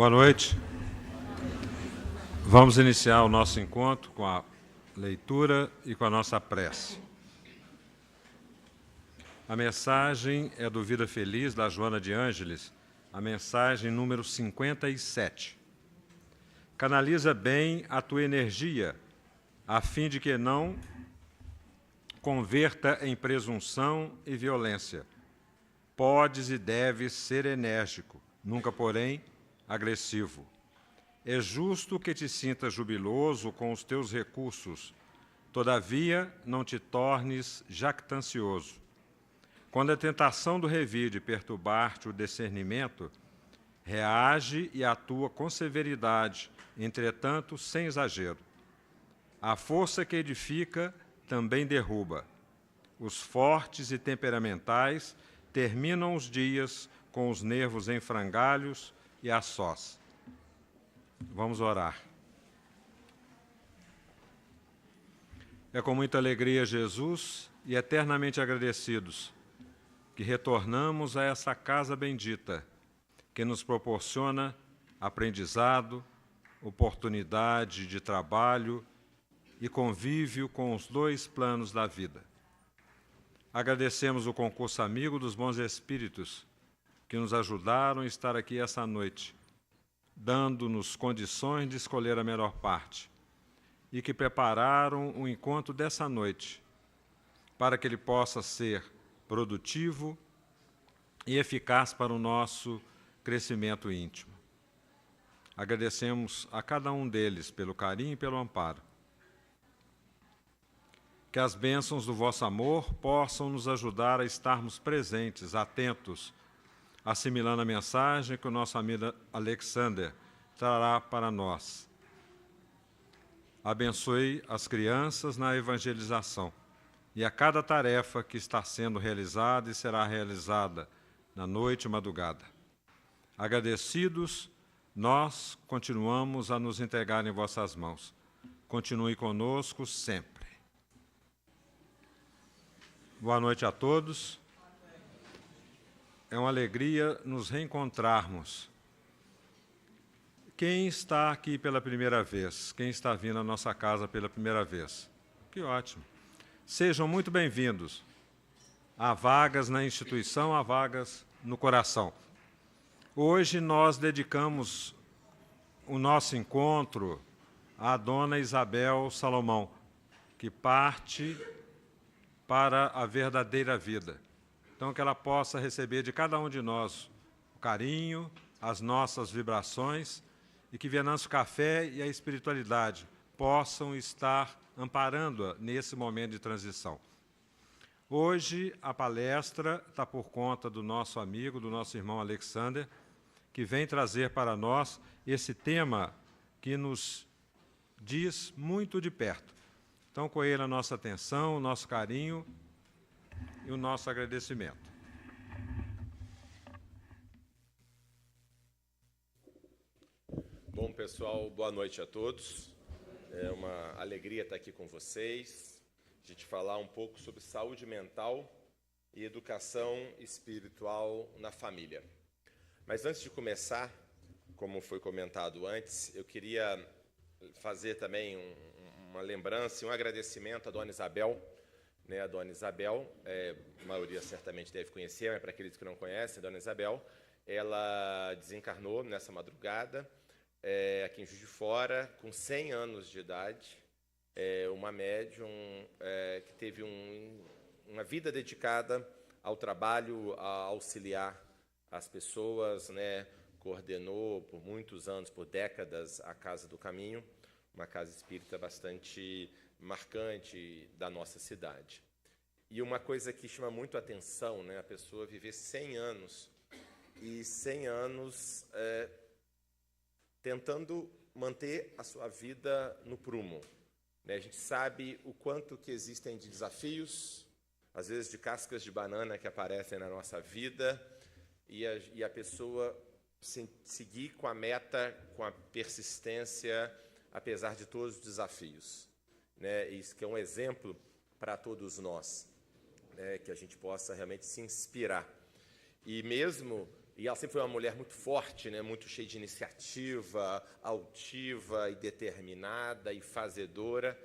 Boa noite. Vamos iniciar o nosso encontro com a leitura e com a nossa prece. A mensagem é do Vida Feliz, da Joana de Ângeles, a mensagem número 57. Canaliza bem a tua energia, a fim de que não converta em presunção e violência. Podes e deves ser enérgico, nunca, porém, agressivo. É justo que te sintas jubiloso com os teus recursos, todavia não te tornes jactancioso. Quando a tentação do revide perturbar-te o discernimento, reage e atua com severidade, entretanto, sem exagero. A força que edifica também derruba. Os fortes e temperamentais terminam os dias com os nervos em frangalhos e a sós. Vamos orar. É com muita alegria, Jesus, e eternamente agradecidos, que retornamos a essa casa bendita, que nos proporciona aprendizado, oportunidade de trabalho e convívio com os dois planos da vida. Agradecemos o concurso amigo dos bons espíritos, que nos ajudaram a estar aqui essa noite, dando-nos condições de escolher a melhor parte, e que prepararam o encontro dessa noite, para que ele possa ser produtivo e eficaz para o nosso crescimento íntimo. Agradecemos a cada um deles pelo carinho e pelo amparo. Que as bênçãos do vosso amor possam nos ajudar a estarmos presentes, atentos, assimilando a mensagem que o nosso amigo Alexander trará para nós. Abençoe as crianças na evangelização e a cada tarefa que está sendo realizada e será realizada na noite e madrugada. Agradecidos, nós continuamos a nos entregar em vossas mãos. Continue conosco sempre. Boa noite a todos. É uma alegria nos reencontrarmos. Quem está aqui pela primeira vez? Quem está vindo à nossa casa pela primeira vez? Que ótimo. Sejam muito bem-vindos. Há vagas na instituição, há vagas no coração. Hoje nós dedicamos o nosso encontro à dona Isabel Salomão, que parte para a verdadeira vida. Então, que ela possa receber de cada um de nós o carinho, as nossas vibrações, e que Venâncio Café e a espiritualidade possam estar amparando-a nesse momento de transição. Hoje, a palestra está por conta do nosso amigo, do nosso irmão Alexander, que vem trazer para nós esse tema que nos diz muito de perto. Então, com ele a nossa atenção, o nosso carinho e o nosso agradecimento. Bom, pessoal, boa noite a todos. É uma alegria estar aqui com vocês, a gente falar um pouco sobre saúde mental e educação espiritual na família. Mas antes de começar, como foi comentado antes, eu queria fazer também uma lembrança e um agradecimento à dona Isabel. A dona Isabel, a maioria certamente deve conhecer, mas para aqueles que não conhecem, a dona Isabel, ela desencarnou nessa madrugada, aqui em Juiz de Fora, com 100 anos de idade, uma médium que teve uma vida dedicada ao trabalho, a auxiliar as pessoas, coordenou por muitos anos, por décadas, a Casa do Caminho, uma casa espírita bastante marcante da nossa cidade. E uma coisa que chama muito a atenção, a pessoa viver 100 anos, e 100 anos tentando manter a sua vida no prumo. A gente sabe o quanto que existem de desafios, às vezes de cascas de banana que aparecem na nossa vida, e a pessoa seguir com a meta, com a persistência, apesar de todos os desafios. Isso que é um exemplo para todos nós, que a gente possa realmente se inspirar. E mesmo E ela sempre foi uma mulher muito forte, né? Muito cheia de iniciativa, altiva e determinada e fazedora.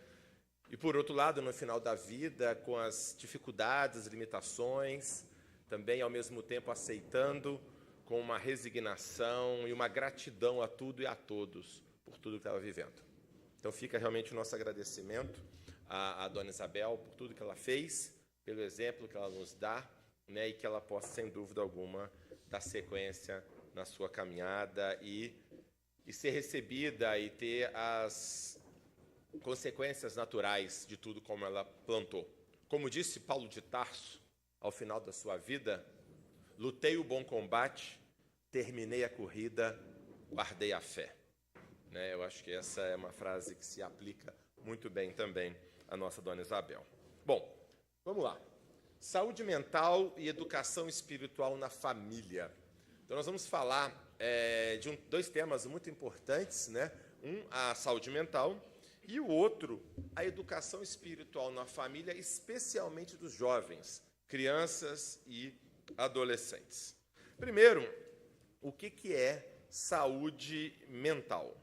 E, por outro lado, no final da vida, com as dificuldades, limitações, também, ao mesmo tempo, aceitando com uma resignação e uma gratidão a tudo e a todos por tudo que estava vivendo. Então, fica realmente o nosso agradecimento à Dona Isabel por tudo que ela fez, pelo exemplo que ela nos dá, né, e que ela possa, sem dúvida alguma, dar sequência na sua caminhada e ser recebida e ter as consequências naturais de tudo como ela plantou. Como disse Paulo de Tarso, ao final da sua vida, lutei o bom combate, terminei a corrida, guardei a fé. Né, eu acho que essa é uma frase que se aplica muito bem também à nossa Dona Isabel. Bom, vamos lá. Saúde mental e educação espiritual na família. Então, nós vamos falar de dois temas muito importantes, né? Um, a saúde mental, e o outro, a educação espiritual na família, especialmente dos jovens, crianças e adolescentes. Primeiro, o que é saúde mental?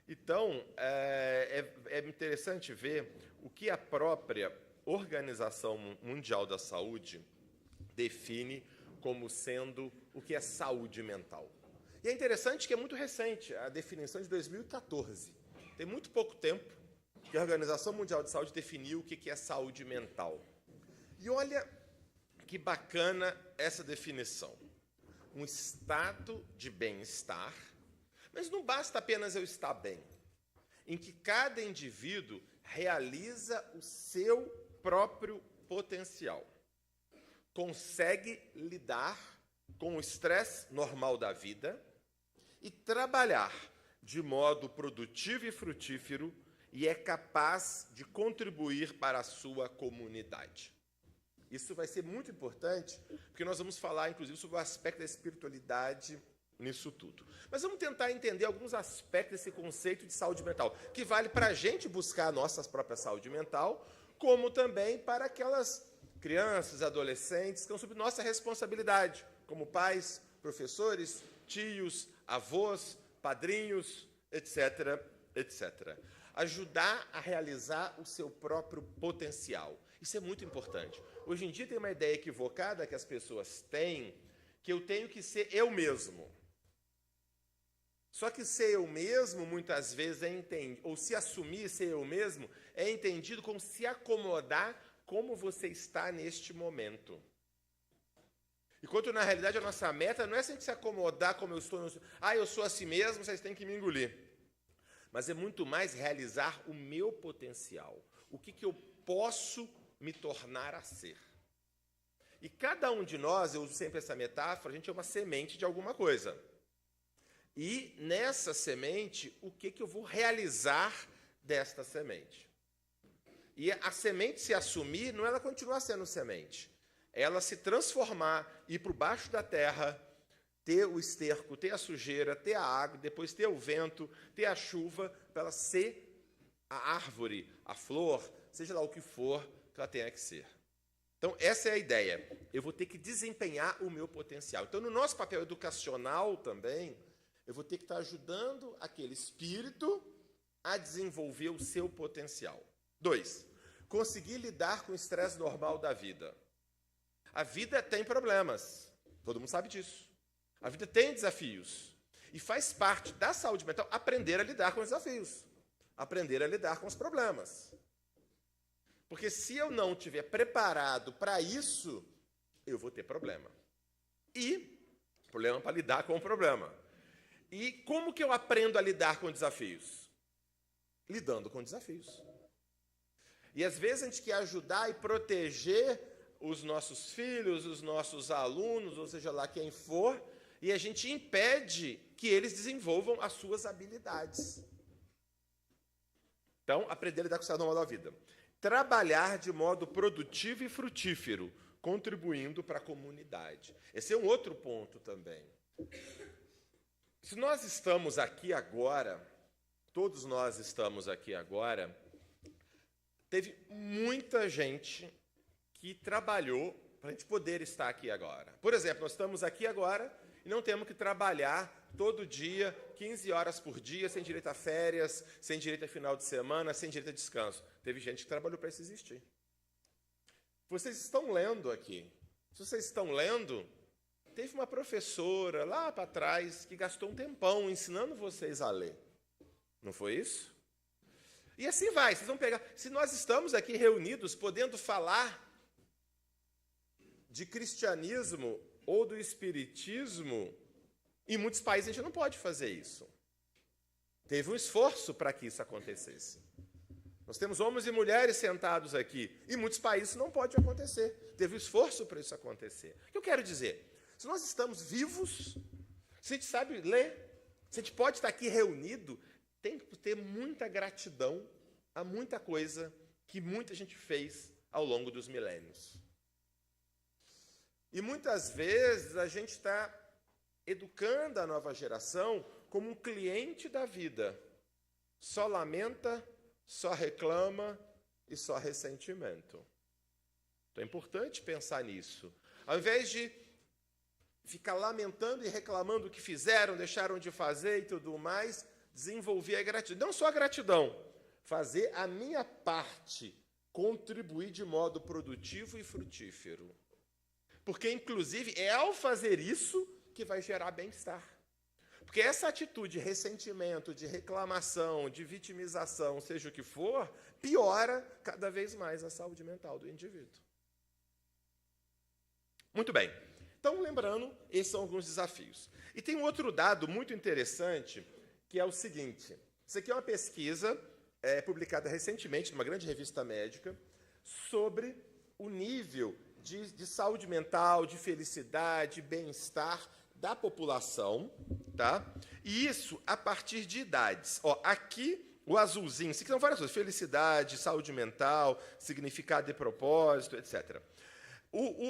Então, é interessante ver o que a própria Organização Mundial da Saúde define como sendo o que é saúde mental. E é interessante que é muito recente, a definição de 2014. Tem muito pouco tempo que a Organização Mundial de Saúde definiu o que é saúde mental. E olha que bacana essa definição. Um estado de bem-estar, mas não basta apenas eu estar bem, em que cada indivíduo realiza o seu próprio potencial, consegue lidar com o estresse normal da vida e trabalhar de modo produtivo e frutífero e é capaz de contribuir para a sua comunidade. Isso vai ser muito importante, porque nós vamos falar, inclusive, sobre o aspecto da espiritualidade nisso tudo. Mas vamos tentar entender alguns aspectos desse conceito de saúde mental, que vale para a gente buscar a nossa própria saúde mental, como também para aquelas crianças, adolescentes, que estão sob nossa responsabilidade, como pais, professores, tios, avós, padrinhos, etc., etc. Ajudar a realizar o seu próprio potencial. Isso é muito importante. Hoje em dia tem uma ideia equivocada que as pessoas têm, que eu tenho que ser eu mesmo. Só que ser eu mesmo, muitas vezes, ou se assumir ser eu mesmo, é entendido como se acomodar como você está neste momento. Enquanto, na realidade, a nossa meta não é sempre se acomodar como eu estou. Eu sou assim mesmo, vocês têm que me engolir. Mas é muito mais realizar o meu potencial. O que eu posso me tornar a ser. E cada um de nós, eu uso sempre essa metáfora, a gente é uma semente de alguma coisa. E nessa semente, o que eu vou realizar desta semente? E a semente se assumir, não ela continuar sendo semente. Ela se transformar, ir para baixo da terra, ter o esterco, ter a sujeira, ter a água, depois ter o vento, ter a chuva, para ela ser a árvore, a flor, seja lá o que for que ela tenha que ser. Então, essa é a ideia. Eu vou ter que desempenhar o meu potencial. Então, no nosso papel educacional também, eu vou ter que estar ajudando aquele espírito a desenvolver o seu potencial. 2, conseguir lidar com o estresse normal da vida. A vida tem problemas, todo mundo sabe disso. A vida tem desafios. E faz parte da saúde mental aprender a lidar com os desafios, aprender a lidar com os problemas. Porque se eu não estiver preparado para isso, eu vou ter problema. E problema para lidar com o problema. E como que eu aprendo a lidar com desafios? Lidando com desafios. E às vezes a gente quer ajudar e proteger os nossos filhos, os nossos alunos, ou seja lá quem for, e a gente impede que eles desenvolvam as suas habilidades. Então, aprender a lidar com o estado normal da vida. Trabalhar de modo produtivo e frutífero, contribuindo para a comunidade. Esse é um outro ponto também. Se nós estamos aqui agora, todos nós estamos aqui agora, teve muita gente que trabalhou para a gente poder estar aqui agora. Por exemplo, nós estamos aqui agora e não temos que trabalhar todo dia, 15 horas por dia, sem direito a férias, sem direito a final de semana, sem direito a descanso. Teve gente que trabalhou para isso existir. Vocês estão lendo aqui. Se vocês estão lendo, teve uma professora lá para trás que gastou um tempão ensinando vocês a ler. Não foi isso? E assim vai, vocês vão pegar. Se nós estamos aqui reunidos podendo falar de cristianismo ou do espiritismo, em muitos países a gente não pode fazer isso. Teve um esforço para que isso acontecesse. Nós temos homens e mulheres sentados aqui. Em muitos países isso não pode acontecer. Teve um esforço para isso acontecer. O que eu quero dizer? Se nós estamos vivos, se a gente sabe ler, se a gente pode estar aqui reunido, tem que ter muita gratidão a muita coisa que muita gente fez ao longo dos milênios. E muitas vezes a gente está educando a nova geração como um cliente da vida. Só lamenta, só reclama e só ressentimento. Então é importante pensar nisso. Ao invés de ficar lamentando e reclamando o que fizeram, deixaram de fazer e tudo mais, desenvolver a gratidão. Não só a gratidão, fazer a minha parte, contribuir de modo produtivo e frutífero. Porque, inclusive, é ao fazer isso que vai gerar bem-estar. Porque essa atitude de ressentimento, de reclamação, de vitimização, seja o que for, piora cada vez mais a saúde mental do indivíduo. Muito bem. Então, lembrando, esses são alguns desafios. E tem um outro dado muito interessante, que é o seguinte. Isso aqui é uma pesquisa publicada recentemente, numa grande revista médica, sobre o nível de saúde mental, de felicidade, bem-estar da população, tá? E isso a partir de idades. Ó, aqui, o azulzinho, isso aqui são várias coisas, felicidade, saúde mental, significado e propósito, etc.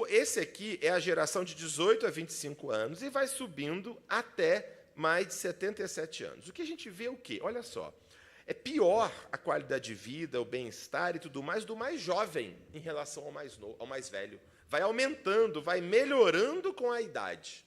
Esse aqui é a geração de 18 a 25 anos e vai subindo até mais de 77 anos. O que a gente vê é o quê? Olha só, é pior a qualidade de vida, o bem-estar e tudo mais do mais jovem em relação ao mais velho. Vai aumentando, vai melhorando com a idade.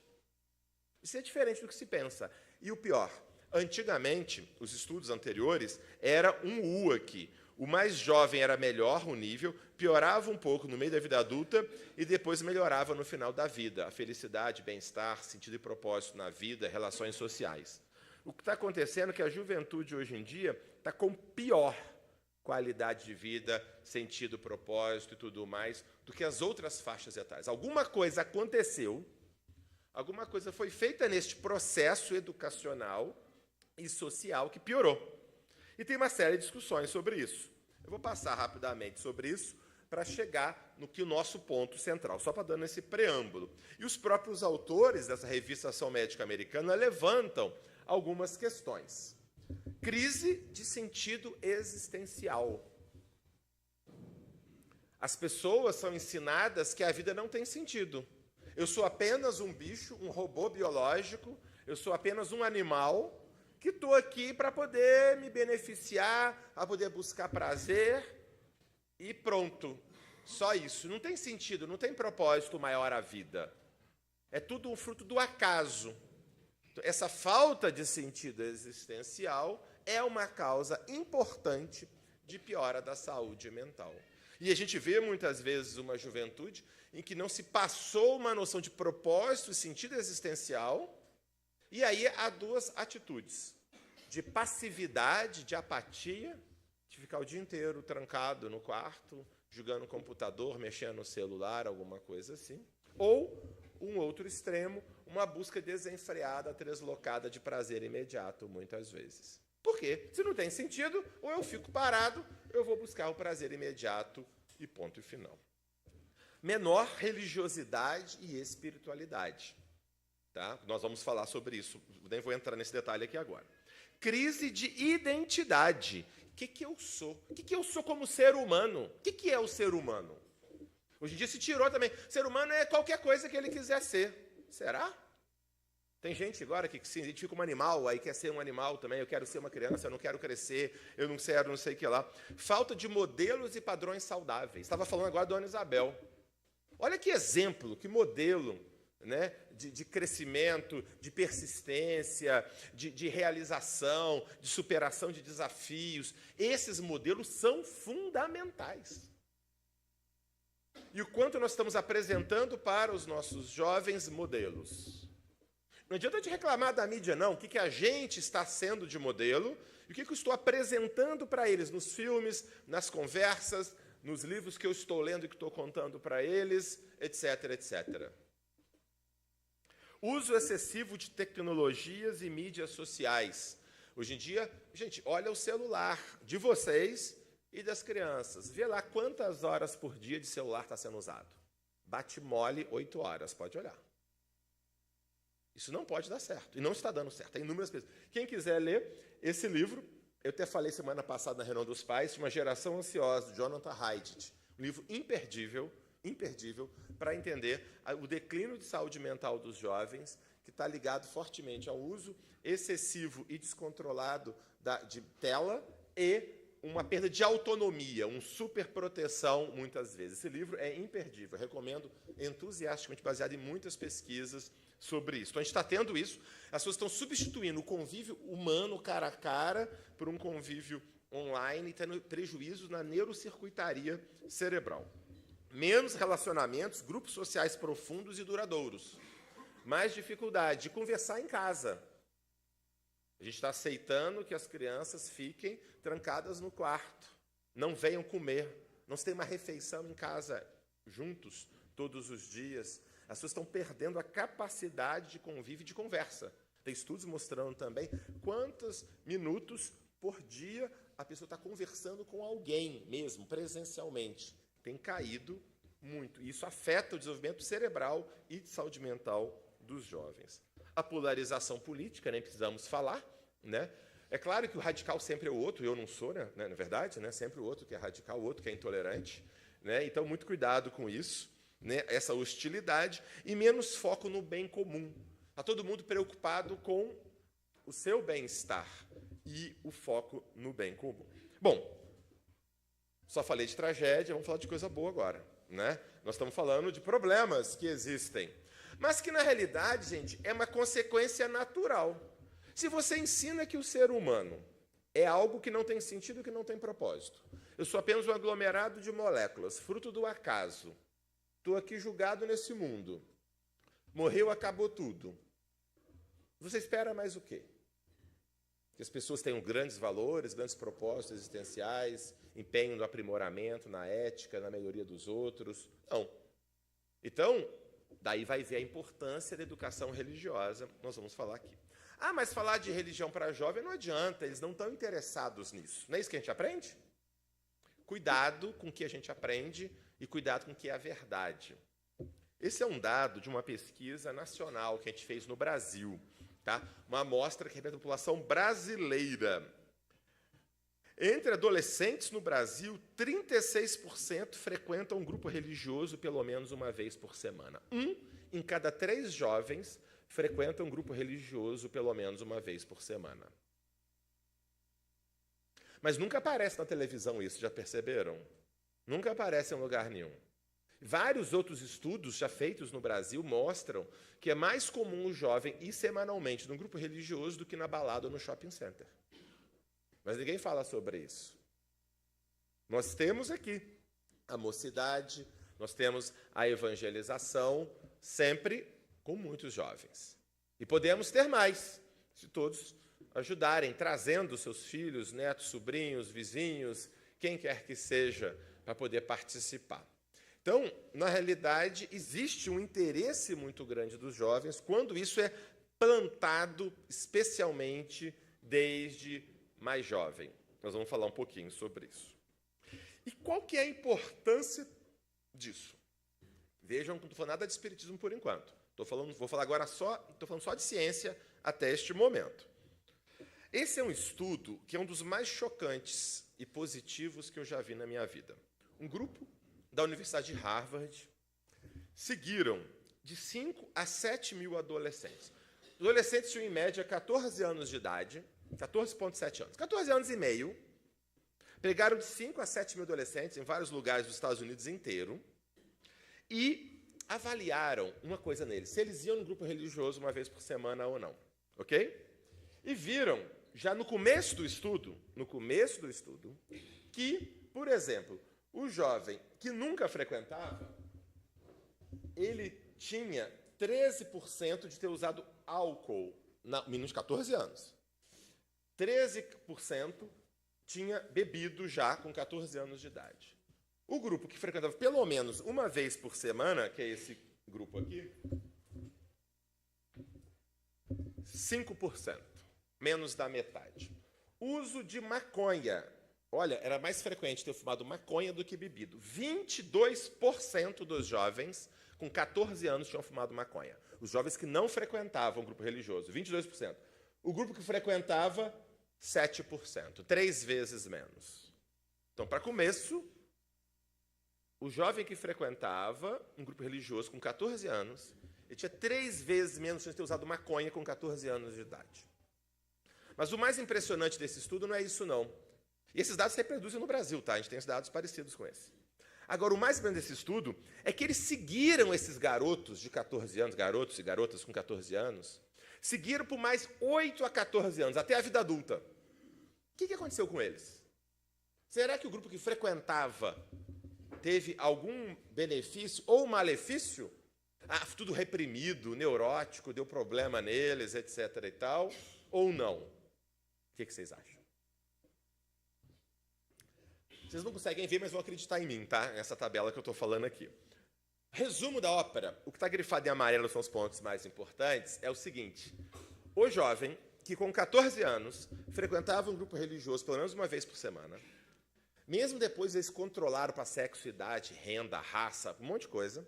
Isso é diferente do que se pensa. E o pior, antigamente, os estudos anteriores, era um U aqui. O mais jovem era melhor o nível, piorava um pouco no meio da vida adulta e depois melhorava no final da vida. A felicidade, bem-estar, sentido e propósito na vida, relações sociais. O que está acontecendo é que a juventude hoje em dia está com pior qualidade de vida, sentido, propósito e tudo mais do que as outras faixas etárias. Alguma coisa aconteceu, alguma coisa foi feita neste processo educacional e social que piorou. E tem uma série de discussões sobre isso. Eu vou passar rapidamente sobre isso para chegar no que o nosso ponto central, só para dando esse preâmbulo. E os próprios autores dessa revista Ação Médica Americana levantam algumas questões. Crise de sentido existencial. As pessoas são ensinadas que a vida não tem sentido. Eu sou apenas um bicho, um robô biológico, eu sou apenas um animal que estou aqui para poder me beneficiar, para poder buscar prazer e pronto. Só isso. Não tem sentido, não tem propósito maior à vida. É tudo um fruto do acaso. Essa falta de sentido existencial é uma causa importante de piora da saúde mental. E a gente vê muitas vezes uma juventude em que não se passou uma noção de propósito e sentido existencial, e aí há duas atitudes, de passividade, de apatia, de ficar o dia inteiro trancado no quarto, jogando no computador, mexendo no celular, alguma coisa assim, ou um outro extremo, uma busca desenfreada, deslocada de prazer imediato, muitas vezes. Por quê? Se não tem sentido, ou eu fico parado, eu vou buscar o prazer imediato e ponto e final. Menor religiosidade e espiritualidade. Tá? Nós vamos falar sobre isso, nem vou entrar nesse detalhe aqui agora. Crise de identidade. O que eu sou? O que eu sou como ser humano? O que é o ser humano? Hoje em dia se tirou também. Ser humano é qualquer coisa que ele quiser ser. Será? Tem gente agora que se identifica como animal, aí quer ser um animal também. Eu quero ser uma criança, eu não quero crescer, eu não quero não sei o que lá. Falta de modelos e padrões saudáveis. Estava falando agora da Dona Isabel. Olha que exemplo, que modelo né, de crescimento, de persistência, de realização, de superação de desafios. Esses modelos são fundamentais. E o quanto nós estamos apresentando para os nossos jovens modelos. Não adianta de reclamar da mídia, não. O que a gente está sendo de modelo e o que eu estou apresentando para eles nos filmes, nas conversas, nos livros que eu estou lendo e que estou contando para eles, etc, etc. Uso excessivo de tecnologias e mídias sociais. Hoje em dia, gente, olha o celular de vocês e das crianças. Vê lá quantas horas por dia de celular está sendo usado. Bate mole 8 horas, pode olhar. Isso não pode dar certo, e não está dando certo. Tem inúmeras pessoas. Quem quiser ler esse livro, eu até falei semana passada na reunião dos pais, Uma Geração Ansiosa, de Jonathan Haidt. Um livro imperdível, para entender o declínio de saúde mental dos jovens, que está ligado fortemente ao uso excessivo e descontrolado de tela e uma perda de autonomia, uma superproteção, muitas vezes. Esse livro é imperdível, eu recomendo entusiasticamente, baseado em muitas pesquisas sobre isso. Então, a gente está tendo isso, as pessoas estão substituindo o convívio humano, cara a cara, por um convívio online, tendo prejuízo na neurocircuitaria cerebral. Menos relacionamentos, grupos sociais profundos e duradouros. Mais dificuldade de conversar em casa. A gente está aceitando que as crianças fiquem trancadas no quarto, não venham comer, não se tem uma refeição em casa juntos todos os dias. As pessoas estão perdendo a capacidade de convívio e de conversa. Tem estudos mostrando também quantos minutos por dia a pessoa está conversando com alguém mesmo, presencialmente. Tem caído muito. E isso afeta o desenvolvimento cerebral e de saúde mental dos jovens. A polarização política, nem precisamos falar, né? É claro que o radical sempre é o outro, eu não sou, né? Na verdade, né? Sempre o outro que é radical, o outro que é intolerante, né? Então, muito cuidado com isso, né? Essa hostilidade e menos foco no bem comum. Está todo mundo preocupado com o seu bem-estar e o foco no bem comum. Bom, só falei de tragédia, vamos falar de coisa boa agora, né? Nós estamos falando de problemas que existem, mas que, na realidade, gente, é uma consequência natural. Se você ensina que o ser humano é algo que não tem sentido, que não tem propósito, eu sou apenas um aglomerado de moléculas, fruto do acaso, estou aqui julgado nesse mundo, morreu, acabou tudo. Você espera mais o quê? Que as pessoas tenham grandes valores, grandes propósitos existenciais, empenho no aprimoramento, na ética, na melhoria dos outros? Não. Então, daí vai ver a importância da educação religiosa, nós vamos falar aqui. Ah, mas falar de religião para jovem não adianta, eles não estão interessados nisso. Não é isso que a gente aprende? Cuidado com o que a gente aprende e cuidado com o que é a verdade. Esse é um dado de uma pesquisa nacional que a gente fez no Brasil, tá? Uma amostra que representa a população brasileira. Entre adolescentes no Brasil, 36% frequentam um grupo religioso pelo menos uma vez por semana. 1 em cada 3 jovens frequenta um grupo religioso pelo menos uma vez por semana. Mas nunca aparece na televisão isso, já perceberam? Nunca aparece em lugar nenhum. Vários outros estudos já feitos no Brasil mostram que é mais comum o jovem ir semanalmente num grupo religioso do que na balada ou no shopping center. Mas ninguém fala sobre isso. Nós temos aqui a mocidade, nós temos a evangelização, sempre com muitos jovens. E podemos ter mais, se todos ajudarem, trazendo seus filhos, netos, sobrinhos, vizinhos, quem quer que seja, para poder participar. Então, na realidade, existe um interesse muito grande dos jovens quando isso é plantado especialmente desde mais jovem. Nós vamos falar um pouquinho sobre isso. E qual que é a importância disso? Vejam que não estou falando nada de espiritismo por enquanto. Vou falar agora estou falando só de ciência até este momento. Esse é um estudo que é um dos mais chocantes e positivos que eu já vi na minha vida. Um grupo da Universidade de Harvard seguiram de 5 a 7 mil adolescentes. Os adolescentes tinham, em média, 14 anos de idade, 14,7 anos, 14 anos e meio, pegaram de 5 a 7 mil adolescentes em vários lugares dos Estados Unidos inteiro e avaliaram uma coisa neles, se eles iam no grupo religioso uma vez por semana ou não, ok? E viram, já no começo do estudo, que, por exemplo, o jovem que nunca frequentava, ele tinha 13% de ter usado álcool no mínimo de 14 anos. 13% tinha bebido já com 14 anos de idade. O grupo que frequentava pelo menos uma vez por semana, que é esse grupo aqui, 5%, menos da metade. Uso de maconha. Olha, era mais frequente ter fumado maconha do que bebido. 22% dos jovens com 14 anos tinham fumado maconha. Os jovens que não frequentavam o grupo religioso, 22%. O grupo que frequentava, 7%, 3 vezes menos. Então, para começo, o jovem que frequentava um grupo religioso com 14 anos, ele tinha 3 vezes menos chance de ter usado maconha com 14 anos de idade. Mas o mais impressionante desse estudo não é isso, não. E esses dados se reproduzem no Brasil, tá? A gente tem dados parecidos com esse. Agora, o mais importante desse estudo é que eles seguiram esses garotos de 14 anos, garotos e garotas com 14 anos, seguiram por mais 8 a 14 anos, até a vida adulta. O que aconteceu com eles? Será que o grupo que frequentava teve algum benefício ou malefício? Tudo reprimido, neurótico, deu problema neles, etc. e tal, ou não? O que vocês acham? Vocês não conseguem ver, mas vão acreditar em mim, tá? Nessa tabela que eu estou falando aqui. Resumo da ópera. O que está grifado em amarelo são os pontos mais importantes. É o seguinte. O jovem que com 14 anos frequentava um grupo religioso pelo menos uma vez por semana, mesmo depois eles controlaram para sexo, idade, renda, raça, um monte de coisa,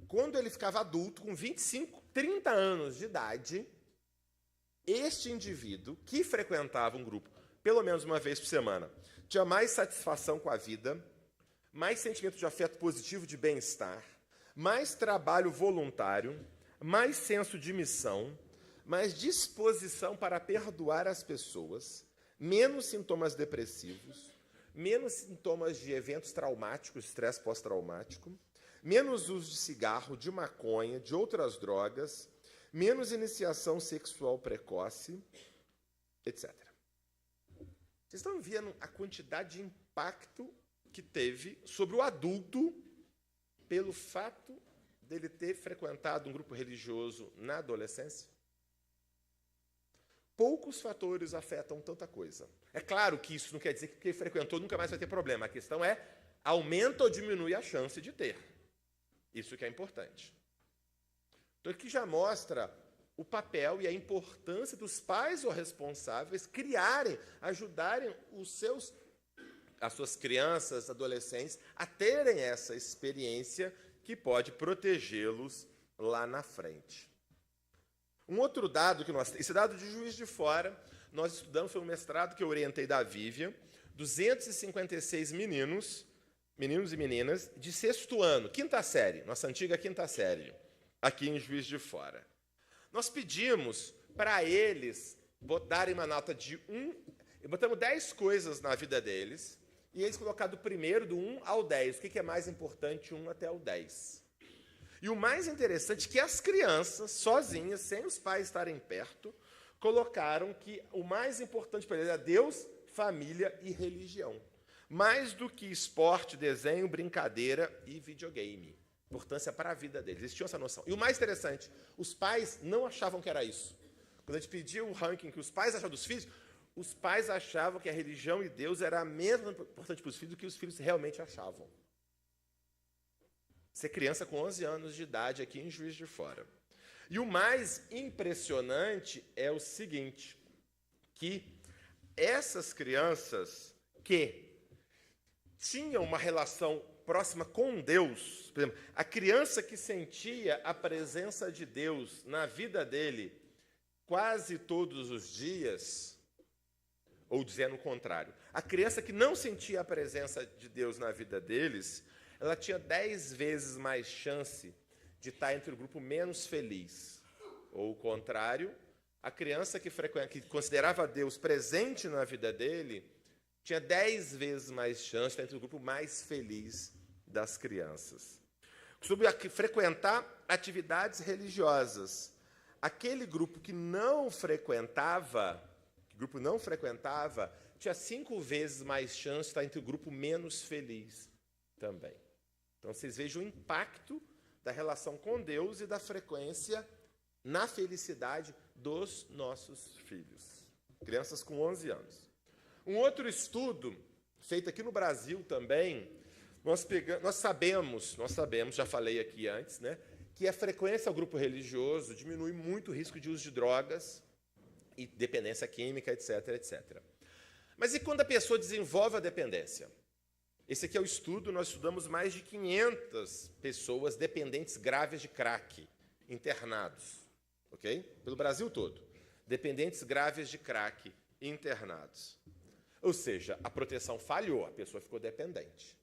quando ele ficava adulto, com 25, 30 anos de idade, este indivíduo que frequentava um grupo pelo menos uma vez por semana tinha mais satisfação com a vida, mais sentimento de afeto positivo, de bem-estar, mais trabalho voluntário, mais senso de missão, mais disposição para perdoar as pessoas, menos sintomas depressivos, menos sintomas de eventos traumáticos, estresse pós-traumático, menos uso de cigarro, de maconha, de outras drogas, menos iniciação sexual precoce, etc. Vocês estão vendo a quantidade de impacto que teve sobre o adulto pelo fato dele ter frequentado um grupo religioso na adolescência? Poucos fatores afetam tanta coisa. É claro que isso não quer dizer que quem frequentou nunca mais vai ter problema. A questão é, aumenta ou diminui a chance de ter. Isso que é importante. Então, aqui já mostra o papel e a importância dos pais ou responsáveis criarem, ajudarem as suas crianças, adolescentes, a terem essa experiência que pode protegê-los lá na frente. Um outro dado que esse dado de Juiz de Fora, nós estudamos, foi um mestrado que eu orientei da Vívia, 256 meninos e meninas de 6º ano, quinta série, nossa antiga quinta série, aqui em Juiz de Fora. Nós pedimos para eles darem uma nota de 1, e botamos 10 coisas na vida deles, e eles colocaram do primeiro, do 1 ao 10, o que é mais importante, 1 até o 10. E o mais interessante é que as crianças, sozinhas, sem os pais estarem perto, colocaram que o mais importante para eles é Deus, família e religião. Mais do que esporte, desenho, brincadeira e videogame. Importância para a vida deles. Eles tinham essa noção. E o mais interessante, os pais não achavam que era isso. Quando a gente pedia o ranking que os pais achavam dos filhos, os pais achavam que a religião e Deus era a mesma importante para os filhos do que os filhos realmente achavam. Ser criança com 11 anos de idade aqui em Juiz de Fora. E o mais impressionante é o seguinte, que essas crianças que tinham uma relação próxima com Deus, por exemplo, a criança que sentia a presença de Deus na vida dele quase todos os dias, ou dizendo o contrário, a criança que não sentia a presença de Deus na vida deles, ela tinha 10 vezes mais chance de estar entre o grupo menos feliz. Ou o contrário, a criança que considerava Deus presente na vida dele, tinha 10 vezes mais chance de estar entre o grupo mais feliz das crianças. sobre frequentar atividades religiosas. Aquele grupo que não frequentava, tinha 5 vezes mais chance de estar entre o grupo menos feliz também. Então, vocês vejam o impacto da relação com Deus e da frequência na felicidade dos nossos filhos. Crianças com 11 anos. Um outro estudo, feito aqui no Brasil também, nós sabemos, já falei aqui antes, né, que a frequência ao grupo religioso diminui muito o risco de uso de drogas e dependência química, etc, etc. Mas e quando a pessoa desenvolve a dependência? Esse aqui é o estudo, nós estudamos mais de 500 pessoas dependentes graves de crack, internados, ok? Pelo Brasil todo. Dependentes graves de crack, internados. Ou seja, a proteção falhou, a pessoa ficou dependente.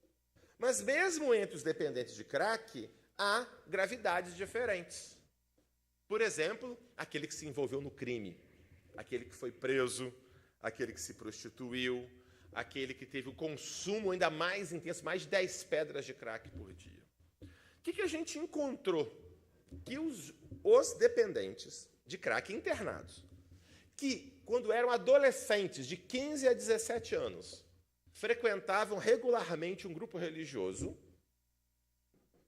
Mas mesmo entre os dependentes de crack, há gravidades diferentes. Por exemplo, aquele que se envolveu no crime, aquele que foi preso, aquele que se prostituiu, aquele que teve o consumo ainda mais intenso, mais de 10 pedras de crack por dia. O que a gente encontrou? Que os dependentes de crack internados, que quando eram adolescentes, de 15 a 17 anos, frequentavam regularmente um grupo religioso,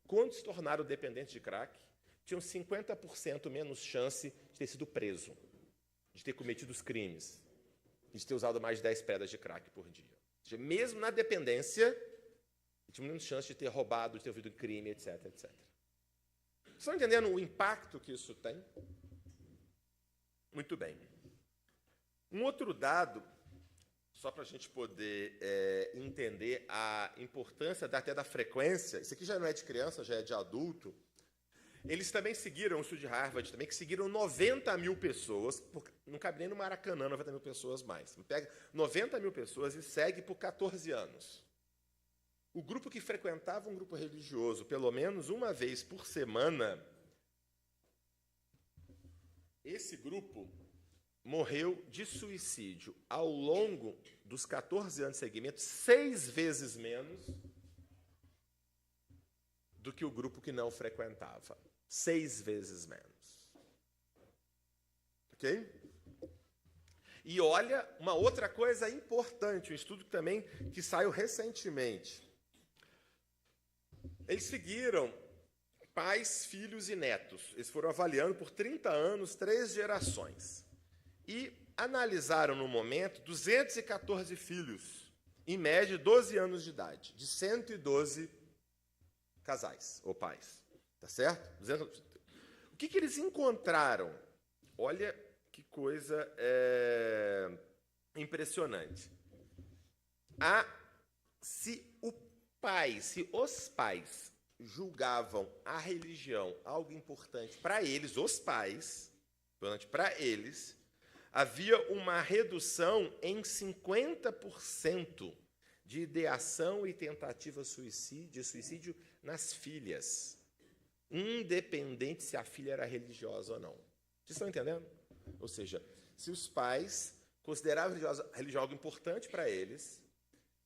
quando se tornaram dependentes de crack, tinham 50% menos chance de ter sido preso, de ter cometido os crimes, de ter usado mais de 10 pedras de crack por dia. Ou seja, mesmo na dependência, tinha menos chance de ter roubado, de ter ouvido crime, etc, etc. Vocês estão entendendo o impacto que isso tem? Muito bem. Um outro dado, só para a gente poder entender a importância até da frequência, isso aqui já não é de criança, já é de adulto. Eles também seguiram, o estudo de Harvard também, que seguiram 90 mil pessoas, não cabe nem no Maracanã 90 mil pessoas mais. Pega 90 mil pessoas e segue por 14 anos. O grupo que frequentava um grupo religioso pelo menos uma vez por semana, esse grupo morreu de suicídio ao longo dos 14 anos de seguimento 6 vezes menos do que o grupo que não frequentava. 6 vezes menos. Ok? E olha, uma outra coisa importante, um estudo também que saiu recentemente. Eles seguiram pais, filhos e netos. Eles foram avaliando por 30 anos, 3 gerações. E analisaram, no momento, 214 filhos, em média, 12 anos de idade, de 112 casais ou pais. Tá certo? O que eles encontraram? Olha que coisa impressionante. Se os pais julgavam a religião algo importante para eles, havia uma redução em 50% de ideação e tentativa de suicídio nas filhas, independente se a filha era religiosa ou não. Vocês estão entendendo? Ou seja, se os pais consideravam a religião algo importante para eles,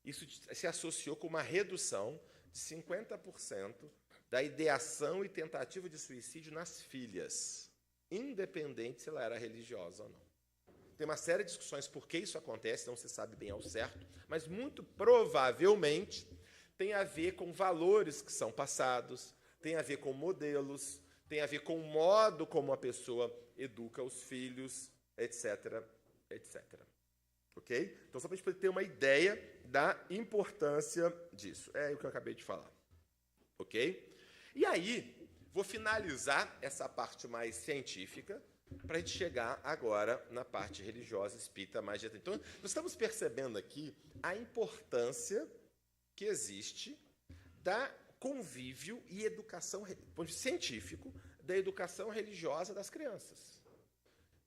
isso se associou com uma redução de 50% da ideação e tentativa de suicídio nas filhas, independente se ela era religiosa ou não. Tem uma série de discussões por que isso acontece, não se sabe bem ao certo, mas muito provavelmente tem a ver com valores que são passados, tem a ver com modelos, tem a ver com o modo como a pessoa educa os filhos, etc, etc. Ok? Então, só para a gente poder ter uma ideia da importância disso. É o que eu acabei de falar. Ok? E aí, vou finalizar essa parte mais científica para a gente chegar agora na parte religiosa, espírita, mais de... Então, nós estamos percebendo aqui a importância que existe da convívio e educação, do ponto de vista científico, da educação religiosa das crianças.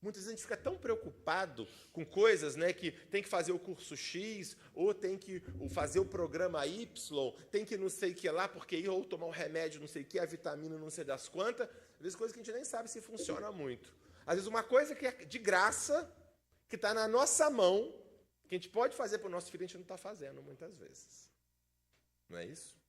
Muitas vezes a gente fica tão preocupado com coisas, né, que tem que fazer o curso X, ou tem que fazer o programa Y, tem que não sei o que lá, porque ou tomar um remédio não sei o que, a vitamina não sei das quantas, às vezes coisas que a gente nem sabe se funciona muito. Às vezes uma coisa que é de graça, que está na nossa mão, que a gente pode fazer para o nosso filho, a gente não está fazendo muitas vezes. Não é isso?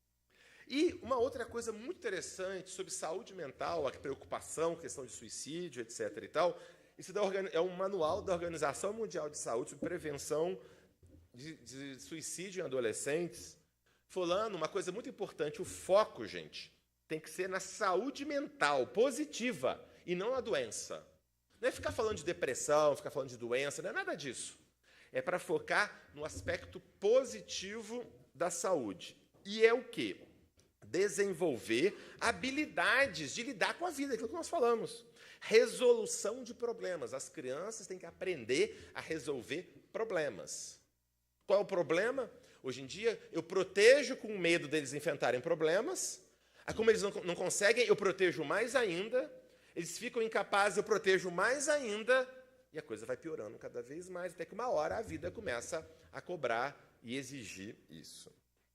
E uma outra coisa muito interessante sobre saúde mental, a preocupação, questão de suicídio, etc. e tal, isso é um manual da Organização Mundial de Saúde sobre prevenção de suicídio em adolescentes, falando uma coisa muito importante, o foco, gente, tem que ser na saúde mental positiva e não na doença. Não é ficar falando de depressão, ficar falando de doença, não é nada disso. É para focar no aspecto positivo da saúde. E é o quê? Desenvolver habilidades de lidar com a vida, aquilo que nós falamos. Resolução de problemas. As crianças têm que aprender a resolver problemas. Qual é o problema? Hoje em dia, eu protejo com medo deles enfrentarem problemas. Como eles não conseguem, eu protejo mais ainda. Eles ficam incapazes, eu protejo mais ainda. E a coisa vai piorando cada vez mais, até que uma hora a vida começa a cobrar e exigir isso.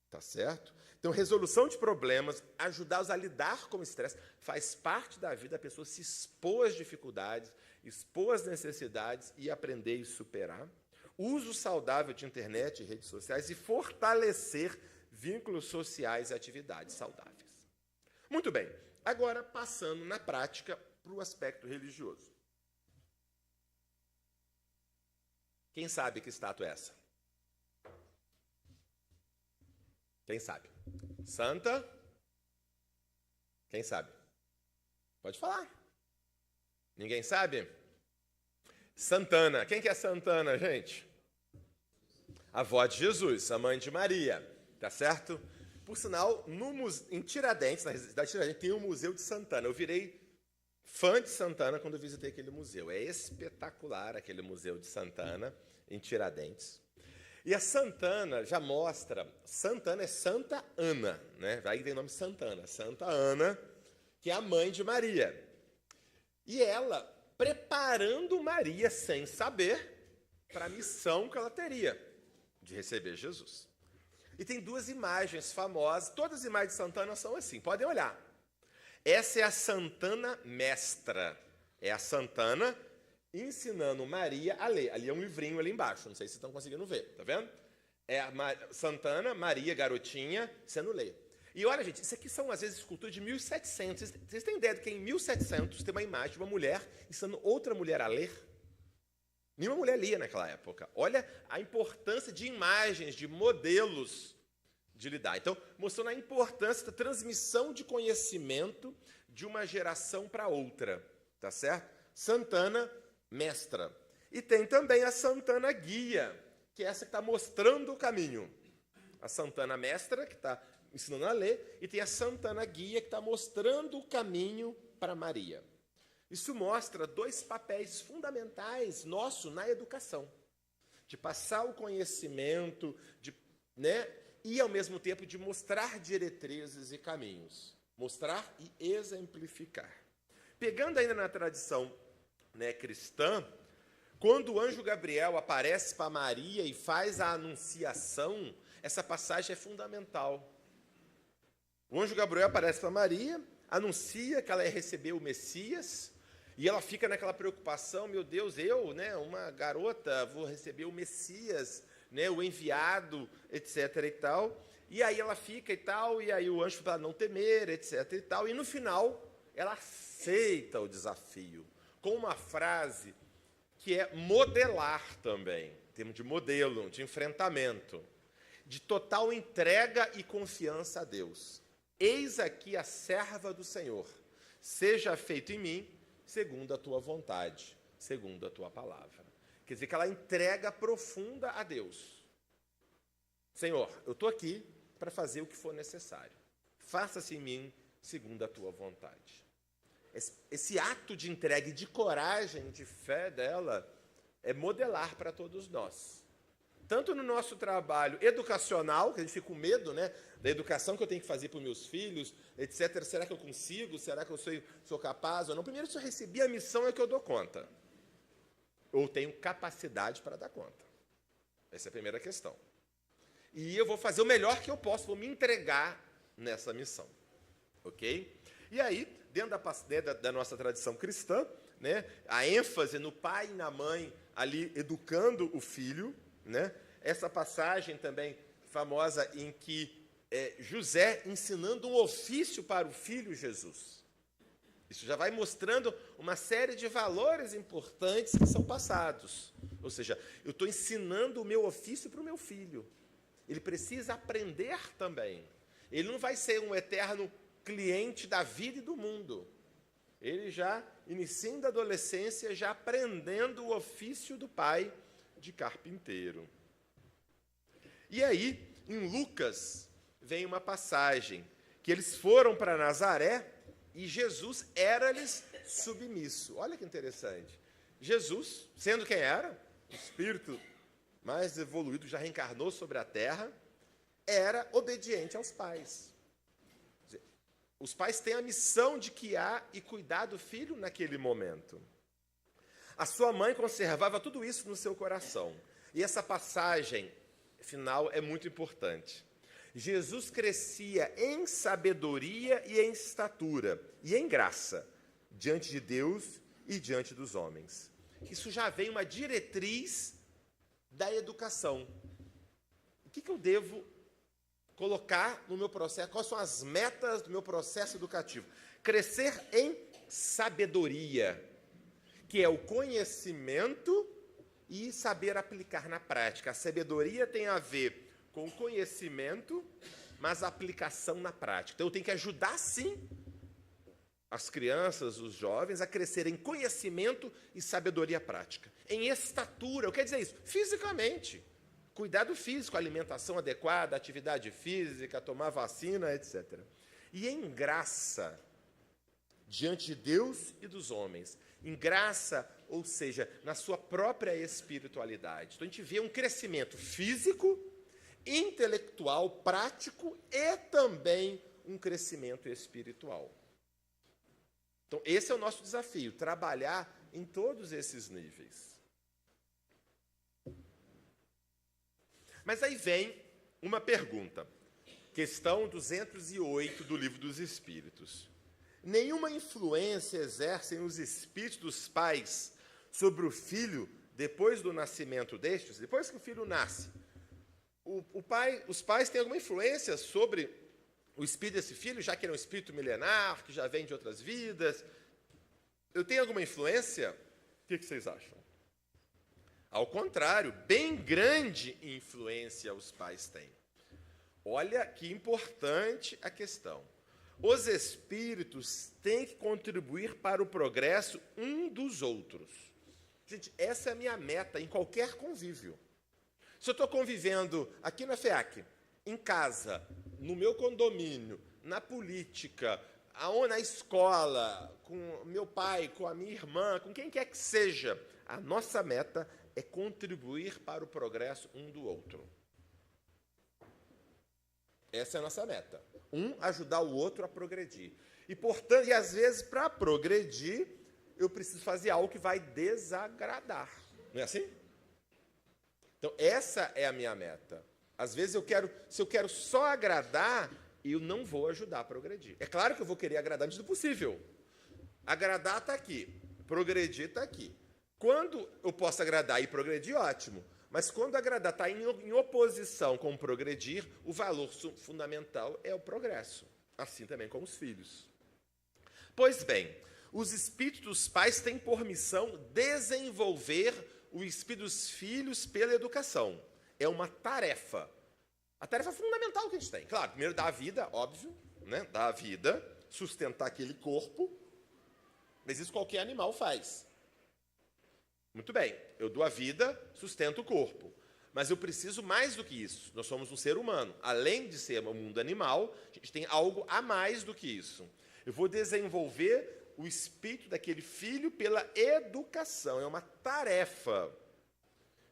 Tá certo? Então, resolução de problemas, ajudá-los a lidar com o estresse, faz parte da vida, a pessoa se expor às dificuldades, expor às necessidades e aprender e superar. Uso saudável de internet e redes sociais e fortalecer vínculos sociais e atividades saudáveis. Muito bem, agora passando na prática para o aspecto religioso. Quem sabe que estátua é essa? Quem sabe? Santa? Quem sabe? Pode falar. Ninguém sabe? Santana. Quem que é Santana, gente? A avó de Jesus, a mãe de Maria. Tá certo? Por sinal, em Tiradentes, na cidade de Tiradentes, tem o Museu de Santana. Eu virei fã de Santana quando eu visitei aquele museu. É espetacular aquele Museu de Santana, em Tiradentes. E a Santana já mostra, Santana é Santa Ana, né? Aí tem o nome Santana, Santa Ana, que é a mãe de Maria. E ela preparando Maria, sem saber, para a missão que ela teria, de receber Jesus. E tem duas imagens famosas, todas as imagens de Santana são assim, podem olhar. Essa é a Santana mestra, é a Santana ensinando Maria a ler. Ali é um livrinho ali embaixo, não sei se vocês estão conseguindo ver, tá vendo? É a Santana, Maria, garotinha, sendo ler. E olha, gente, isso aqui são, às vezes, esculturas de 1700. Vocês têm ideia de que em 1700 tem uma imagem de uma mulher ensinando outra mulher a ler? Nenhuma mulher lia naquela época. Olha a importância de imagens, de modelos de lidar. Então, mostrando a importância da transmissão de conhecimento de uma geração para outra, tá certo? Santana mestra. E tem também a Santana guia, que é essa que está mostrando o caminho. A Santana mestra, que está ensinando a ler, e tem a Santana guia, que está mostrando o caminho para Maria. Isso mostra dois papéis fundamentais nossos na educação. De passar o conhecimento, e, ao mesmo tempo, de mostrar diretrizes e caminhos. Mostrar e exemplificar. Pegando ainda na tradição cristã, quando o anjo Gabriel aparece para Maria e faz a anunciação, essa passagem é fundamental. O anjo Gabriel aparece para Maria, anuncia que ela ia receber o Messias, e ela fica naquela preocupação, meu Deus, eu, uma garota, vou receber o Messias, o enviado, etc. e tal. E aí ela fica e tal, e aí o anjo fala não temer, etc. e tal. E no final, ela aceita o desafio, com uma frase que é modelar também, em termos de modelo, de enfrentamento, de total entrega e confiança a Deus. Eis aqui a serva do Senhor, seja feito em mim segundo a tua vontade, segundo a tua palavra. Quer dizer que ela entrega profunda a Deus. Senhor, eu estou aqui para fazer o que for necessário. Faça-se em mim segundo a tua vontade. Esse ato de entrega e de coragem, de fé dela, é modelar para todos nós. Tanto no nosso trabalho educacional, que a gente fica com medo, da educação que eu tenho que fazer para os meus filhos, etc. Será que eu consigo? Será que eu sou capaz ou não? Primeiro, se eu recebi a missão, é que eu dou conta. Ou tenho capacidade para dar conta. Essa é a primeira questão. E eu vou fazer o melhor que eu posso, vou me entregar nessa missão. Ok? E aí, dentro da nossa tradição cristã, a ênfase no pai e na mãe ali educando o filho, essa passagem também famosa em que José ensinando um ofício para o filho Jesus. Isso já vai mostrando uma série de valores importantes que são passados. Ou seja, eu estou ensinando o meu ofício para o meu filho. Ele precisa aprender também. Ele não vai ser um eterno cliente da vida e do mundo. Ele já, iniciando a adolescência, já aprendendo o ofício do pai de carpinteiro. E aí, em Lucas, vem uma passagem que eles foram para Nazaré e Jesus era-lhes submisso. Olha que interessante. Jesus, sendo quem era, o espírito mais evoluído, já reencarnou sobre a terra, era obediente aos pais. Os pais têm a missão de guiar e cuidar do filho naquele momento. A sua mãe conservava tudo isso no seu coração. E essa passagem final é muito importante. Jesus crescia em sabedoria e em estatura e em graça diante de Deus e diante dos homens. Isso já vem uma diretriz da educação. O que eu devo colocar no meu processo? Quais são as metas do meu processo educativo? Crescer em sabedoria, que é o conhecimento e saber aplicar na prática. A sabedoria tem a ver com o conhecimento, mas a aplicação na prática. Então, eu tenho que ajudar, sim, as crianças, os jovens, a crescer em conhecimento e sabedoria prática. Em estatura, o que quer dizer isso? Fisicamente. Cuidado físico, alimentação adequada, atividade física, tomar vacina, etc. E em graça, diante de Deus e dos homens. Em graça, ou seja, na sua própria espiritualidade. Então, a gente vê um crescimento físico, intelectual, prático e também um crescimento espiritual. Então, esse é o nosso desafio, trabalhar em todos esses níveis. Mas aí vem uma pergunta, questão 208 do Livro dos Espíritos. Nenhuma influência exercem os espíritos dos pais sobre o filho depois do nascimento destes? Depois que o filho nasce, os pais têm alguma influência sobre o espírito desse filho, já que ele é um espírito milenar, que já vem de outras vidas? Eu tenho alguma influência? O que vocês acham? Ao contrário, bem grande influência os pais têm. Olha que importante a questão. Os espíritos têm que contribuir para o progresso um dos outros. Gente, essa é a minha meta em qualquer convívio. Se eu estou convivendo aqui na FEAC, em casa, no meu condomínio, na política, na escola, com meu pai, com a minha irmã, com quem quer que seja, a nossa meta é contribuir para o progresso um do outro. Essa é a nossa meta. Um ajudar o outro a progredir. E, portanto, às vezes, para progredir, eu preciso fazer algo que vai desagradar. Não é assim? Então, essa é a minha meta. Às vezes, se eu quero só agradar, eu não vou ajudar a progredir. É claro que eu vou querer agradar antes do possível. Agradar está aqui. Progredir está aqui. Quando eu posso agradar e progredir, ótimo. Mas quando agradar está em oposição com progredir, o valor fundamental é o progresso. Assim também com os filhos. Pois bem, os espíritos dos pais têm por missão desenvolver o espírito dos filhos pela educação. É uma tarefa. A tarefa fundamental que a gente tem. Claro, primeiro dar a vida, óbvio, né? Dar a vida, sustentar aquele corpo. Mas isso qualquer animal faz. Muito bem, eu dou a vida, sustento o corpo. Mas eu preciso mais do que isso. Nós somos um ser humano. Além de ser um mundo animal, a gente tem algo a mais do que isso. Eu vou desenvolver o espírito daquele filho pela educação. É uma tarefa.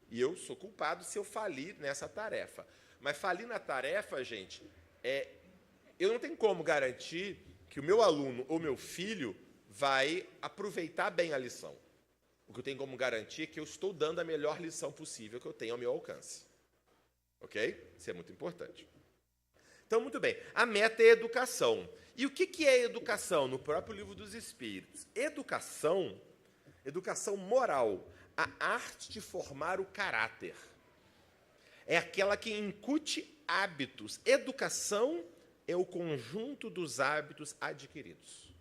E eu sou culpado se eu falir nessa tarefa. Mas falir na tarefa, gente, eu não tenho como garantir que o meu aluno ou meu filho vai aproveitar bem a lição. O que eu tenho como garantir é que eu estou dando a melhor lição possível que eu tenho ao meu alcance. Ok? Isso é muito importante. Então, muito bem. A meta é educação. E o que é educação? No próprio Livro dos Espíritos. Educação moral, a arte de formar o caráter. é aquela que incute hábitos. Educação é o conjunto dos hábitos adquiridos.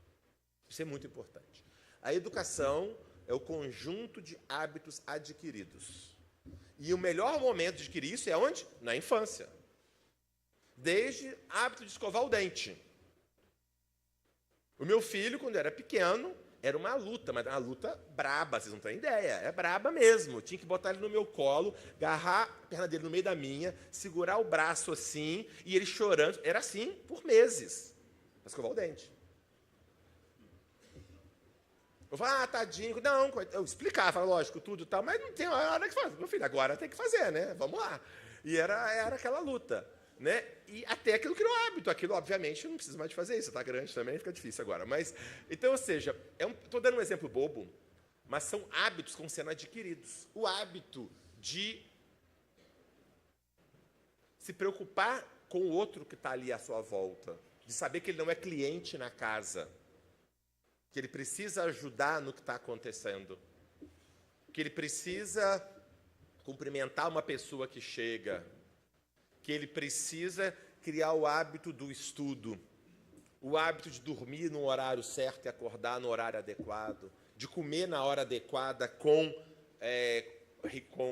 Isso é muito importante. A educação é o conjunto de hábitos adquiridos. E o melhor momento de adquirir isso é onde? Na infância. Desde hábito de escovar o dente. O meu filho, quando era pequeno, era uma luta, mas uma luta braba, vocês não têm ideia. É braba mesmo. Eu tinha que botar ele no meu colo, agarrar a perna dele no meio da minha, segurar o braço assim, e ele chorando. Era assim por meses, para escovar o dente. Eu falava, tadinho. Não, eu explicava, lógico, tudo e tal, mas não tem hora que fazer. Meu filho, agora tem que fazer, né? Vamos lá. E era aquela luta. Né? E até aquilo criou hábito. Aquilo, obviamente, não precisa mais de fazer isso. Está grande também, fica difícil agora. Mas, então, ou seja, estou dando um exemplo bobo, mas são hábitos que estão sendo adquiridos. O hábito de se preocupar com o outro que está ali à sua volta, de saber que ele não é cliente na casa, que ele precisa ajudar no que está acontecendo, que ele precisa cumprimentar uma pessoa que chega, que ele precisa criar o hábito do estudo, o hábito de dormir no horário certo e acordar no horário adequado, de comer na hora adequada com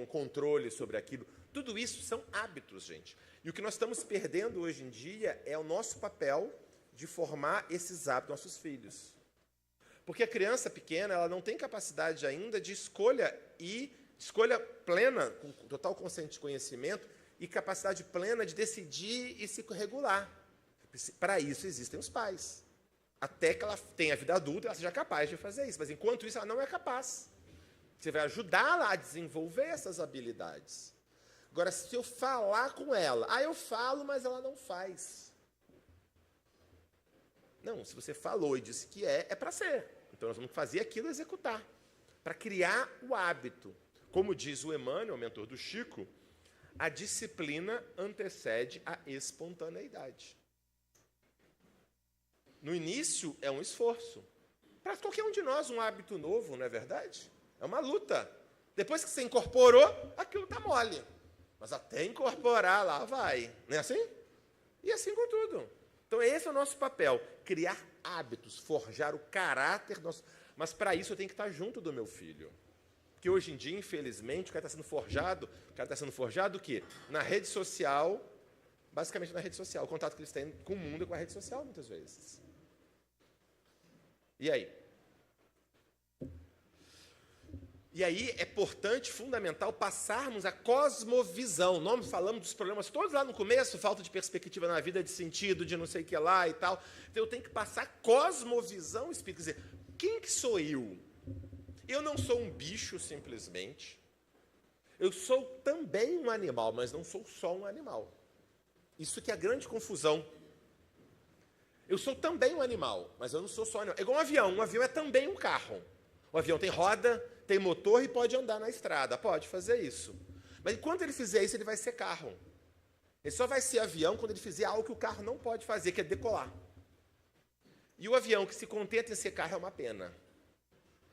controle sobre aquilo. Tudo isso são hábitos, gente. E o que nós estamos perdendo hoje em dia é o nosso papel de formar esses hábitos nossos filhos. Porque a criança pequena, ela não tem capacidade ainda de escolha plena, com total conhecimento, e capacidade plena de decidir e se regular. Para isso existem os pais. Até que ela tenha a vida adulta, ela seja capaz de fazer isso. Mas, enquanto isso, ela não é capaz. Você vai ajudá-la a desenvolver essas habilidades. Agora, se eu falar com ela, eu falo, mas ela não faz. Não, se você falou e disse que é para ser. Então, nós vamos fazer aquilo e executar. Para criar o hábito. Como diz o Emmanuel, o mentor do Chico, a disciplina antecede a espontaneidade. No início, é um esforço. Para qualquer um de nós, um hábito novo, não é verdade? É uma luta. Depois que você incorporou, aquilo está mole. Mas até incorporar, lá vai. Não é assim? E assim com tudo. Então, esse é o nosso papel. Criar hábitos, forjar o caráter nosso. Mas, para isso, eu tenho que estar junto do meu filho. Porque hoje em dia, infelizmente, o cara está sendo forjado o quê? Na rede social, basicamente na rede social. O contato que eles têm com o mundo é com a rede social, muitas vezes. E aí? E aí é importante, fundamental, passarmos a cosmovisão. Nós falamos dos problemas todos lá no começo, falta de perspectiva na vida, de sentido, de não sei o que lá e tal. Então eu tenho que passar cosmovisão espírita. Quer dizer, quem que sou eu? Eu não sou um bicho, simplesmente. Eu sou também um animal, mas não sou só um animal. Isso que é a grande confusão. Eu sou também um animal, mas eu não sou só um animal. É igual um avião. Um avião é também um carro. O avião tem roda, tem motor e pode andar na estrada. Pode fazer isso. Mas enquanto ele fizer isso, ele vai ser carro. Ele só vai ser avião quando ele fizer algo que o carro não pode fazer, que é decolar. E o avião que se contenta em ser carro é uma pena.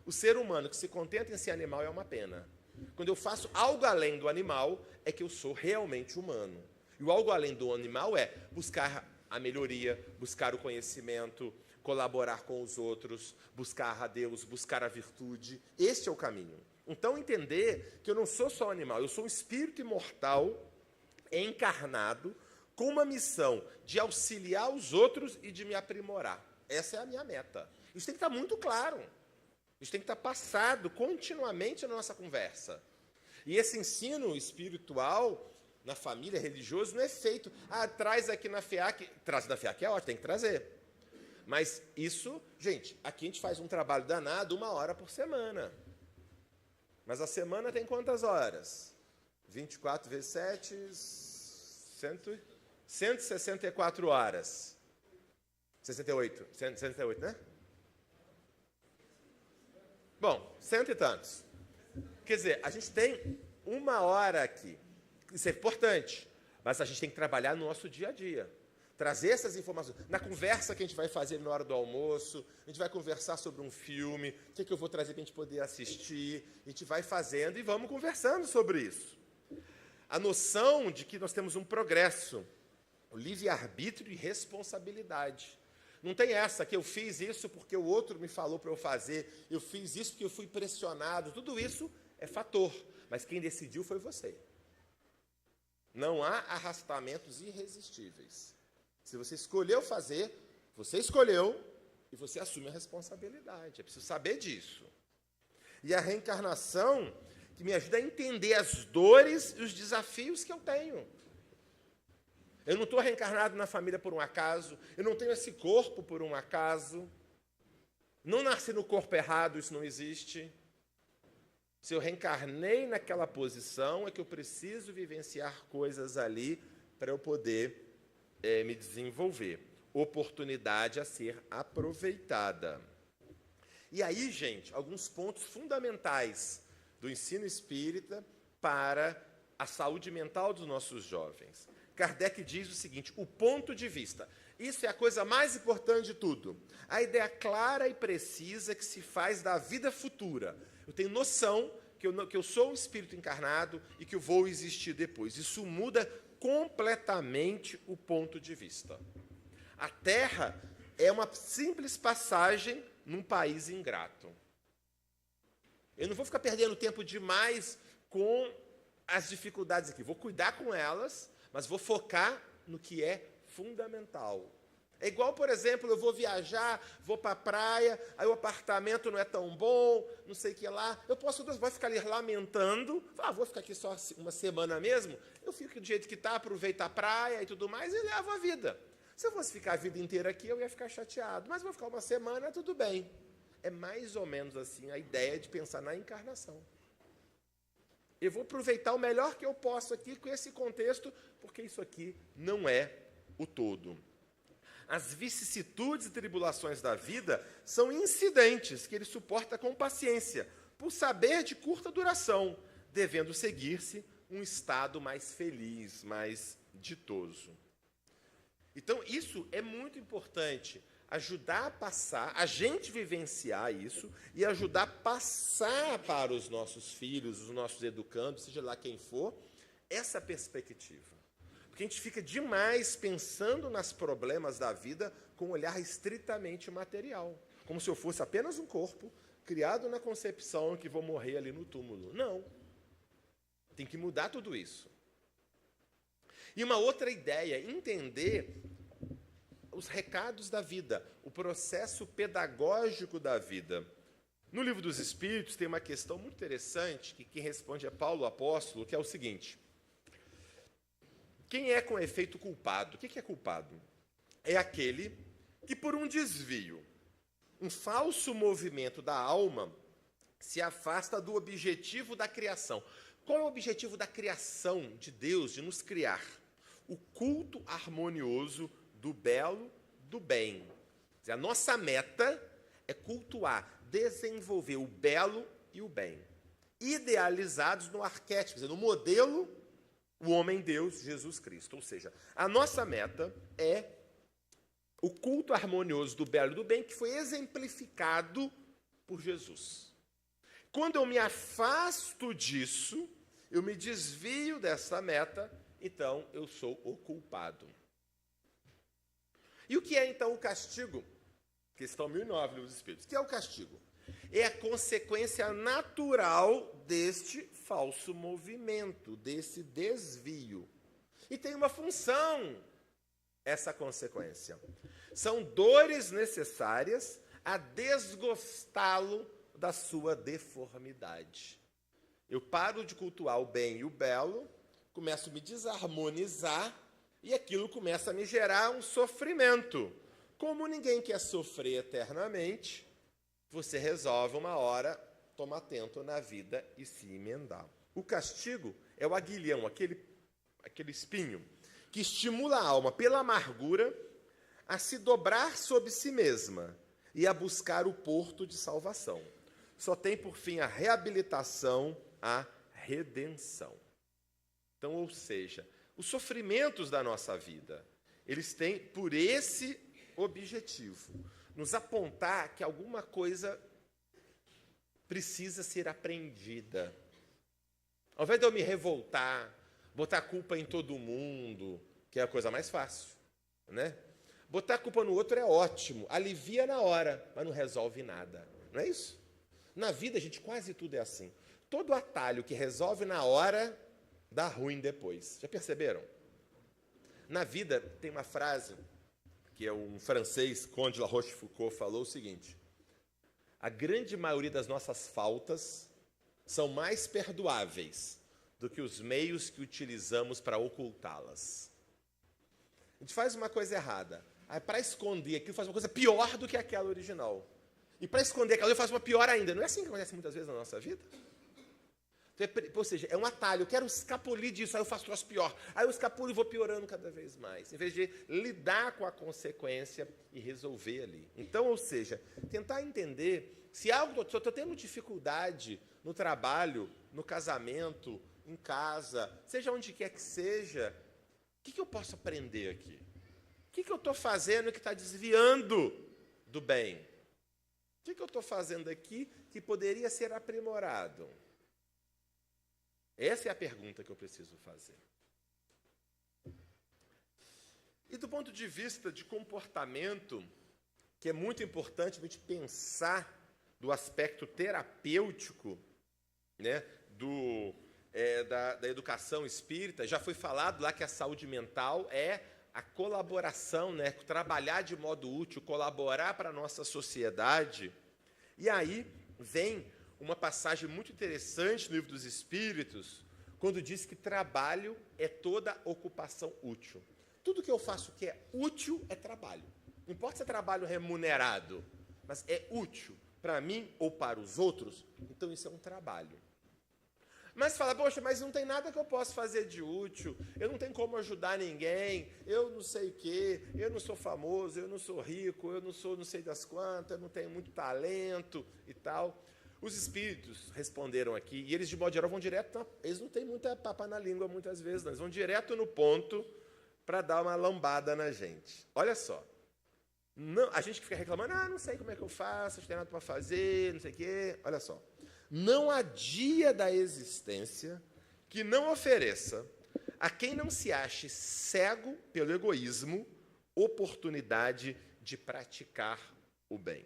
O ser humano que se contenta em ser animal é uma pena. Quando eu faço algo além do animal, é que eu sou realmente humano. E o algo além do animal é buscar a melhoria, buscar o conhecimento, colaborar com os outros, buscar a Deus, buscar a virtude. Este é o caminho. Então, entender que eu não sou só um animal, eu sou um espírito imortal, encarnado, com uma missão de auxiliar os outros e de me aprimorar. Essa é a minha meta. Isso tem que estar muito claro. Isso tem que estar passado continuamente na nossa conversa. E esse ensino espiritual na família, religioso, não é feito. Traz aqui na FEAC. Traz na FEAC é ótimo, tem que trazer. Mas isso, gente, aqui a gente faz um trabalho danado 1 hora por semana. Mas a semana tem quantas horas? 24 vezes 7, 164 horas. 68, 168, né? Bom, 100 e tantos. Quer dizer, a gente tem 1 hora aqui. Isso é importante, mas a gente tem que trabalhar no nosso dia a dia. Trazer essas informações. Na conversa que a gente vai fazer na hora do almoço, a gente vai conversar sobre um filme, o que eu vou trazer para a gente poder assistir, a gente vai fazendo e vamos conversando sobre isso. a noção de que nós temos um progresso, o livre-arbítrio e responsabilidade. Não tem essa que eu fiz isso porque o outro me falou para eu fazer, eu fiz isso porque eu fui pressionado. Tudo isso é fator, mas quem decidiu foi você. Não há arrastamentos irresistíveis. Se você escolheu fazer, você escolheu e você assume a responsabilidade. É preciso saber disso. E a reencarnação que me ajuda a entender as dores e os desafios que eu tenho. Eu não estou reencarnado na família por um acaso, eu não tenho esse corpo por um acaso, não nasci no corpo errado, isso não existe. Se eu reencarnei naquela posição, é que eu preciso vivenciar coisas ali para eu poder me desenvolver. Oportunidade a ser aproveitada. E aí, gente, alguns pontos fundamentais do ensino espírita para a saúde mental dos nossos jovens. Kardec diz o seguinte, o ponto de vista. Isso é a coisa mais importante de tudo. A ideia clara e precisa que se faz da vida futura. Eu tenho noção que eu sou um espírito encarnado e que eu vou existir depois. Isso muda completamente o ponto de vista. A Terra é uma simples passagem num país ingrato. Eu não vou ficar perdendo tempo demais com as dificuldades aqui. Vou cuidar com elas, mas vou focar no que é fundamental. É igual, por exemplo, eu vou viajar, vou para a praia, aí o apartamento não é tão bom, não sei o que lá. Eu vou ficar ali lamentando, vou ficar aqui só uma semana mesmo, eu fico do jeito que está, aproveito a praia e tudo mais e levo a vida. Se eu fosse ficar a vida inteira aqui, eu ia ficar chateado, mas vou ficar uma semana, tudo bem. É mais ou menos assim a ideia de pensar na encarnação. Eu vou aproveitar o melhor que eu posso aqui com esse contexto, porque isso aqui não é o todo. As vicissitudes e tribulações da vida são incidentes que ele suporta com paciência, por saber de curta duração, devendo seguir-se um estado mais feliz, mais ditoso. Então, isso é muito importante, ajudar a passar, a gente vivenciar isso e ajudar a passar para os nossos filhos, os nossos educandos, seja lá quem for, essa perspectiva. Porque a gente fica demais pensando nos problemas da vida com um olhar estritamente material, como se eu fosse apenas um corpo criado na concepção que vou morrer ali no túmulo. Não. Tem que mudar tudo isso. E uma outra ideia, entender os recados da vida, o processo pedagógico da vida. No Livro dos Espíritos tem uma questão muito interessante, que quem responde é Paulo Apóstolo, que é o seguinte: quem é com efeito culpado? O que é culpado? É aquele que por um desvio, um falso movimento da alma, se afasta do objetivo da criação. Qual é o objetivo da criação de Deus, de nos criar? O culto harmonioso do belo, do bem. Quer dizer, a nossa meta é cultuar, desenvolver o belo e o bem, idealizados no arquétipo, quer dizer, no modelo, o homem-deus, Jesus Cristo. Ou seja, a nossa meta é o culto harmonioso do belo e do bem, que foi exemplificado por Jesus. Quando eu me afasto disso, eu me desvio dessa meta, então eu sou o culpado. E o que é, então, o castigo? Questão 1009 dos Espíritos. O que é o castigo? É a consequência natural deste falso movimento, desse desvio. E tem uma função, essa consequência. São dores necessárias a desgostá-lo da sua deformidade. Eu paro de cultuar o bem e o belo, começo a me desarmonizar, e aquilo começa a me gerar um sofrimento. Como ninguém quer sofrer eternamente, você resolve uma hora tomar atento na vida e se emendar. O castigo é o aguilhão, aquele espinho, que estimula a alma, pela amargura, a se dobrar sobre si mesma e a buscar o porto de salvação. Só tem por fim a reabilitação, a redenção. Então, ou seja, os sofrimentos da nossa vida, eles têm por esse objetivo, nos apontar que alguma coisa precisa ser aprendida. Ao invés de eu me revoltar, Botar a culpa em todo mundo, que é a coisa mais fácil, né? Botar a culpa no outro é ótimo, alivia na hora, mas não resolve nada. Não é isso? Na vida, gente, quase tudo é assim. Todo atalho que resolve na hora, dá ruim depois. Já perceberam? Na vida, tem uma frase que é um francês, Conde La Rochefoucauld, falou o seguinte: a grande maioria das nossas faltas são mais perdoáveis do que os meios que utilizamos para ocultá-las. A gente faz uma coisa errada, aí para esconder aquilo faz uma coisa pior do que aquela original. E para esconder aquela faz uma pior ainda. Não é assim que acontece muitas vezes na nossa vida? Ou seja, é um atalho, eu quero escapulir disso, aí eu faço um troço pior. Aí eu escapulo e vou piorando cada vez mais, em vez de lidar com a consequência e resolver ali. Então, ou seja, tentar entender se algo, se eu estou tendo dificuldade no trabalho, no casamento, em casa, seja onde quer que seja, o que eu posso aprender aqui? O que eu estou fazendo que está desviando do bem? O que eu estou fazendo aqui que poderia ser aprimorado? Essa é a pergunta que eu preciso fazer. E do ponto de vista de comportamento, que é muito importante a gente pensar do aspecto terapêutico, né, da educação espírita, já foi falado lá que a saúde mental é a colaboração, né, trabalhar de modo útil, colaborar para a nossa sociedade. E aí vem uma passagem muito interessante no Livro dos Espíritos, quando diz que trabalho é toda ocupação útil. Tudo que eu faço que é útil é trabalho. Não importa se é trabalho remunerado, mas é útil para mim ou para os outros, então isso é um trabalho. Mas fala, poxa, mas não tem nada que eu possa fazer de útil, eu não tenho como ajudar ninguém, eu não sei o quê, eu não sou famoso, eu não sou rico, eu não sou não sei das quantas, eu não tenho muito talento e tal. Os espíritos responderam aqui, e eles de modo geral vão direto, eles não têm muita papa na língua muitas vezes, não, eles vão direto no ponto para dar uma lambada na gente. Olha só, não, a gente que fica reclamando, não sei como é que eu faço, não tem nada para fazer, não sei o quê, olha só. Não há dia da existência que não ofereça a quem não se ache cego pelo egoísmo oportunidade de praticar o bem.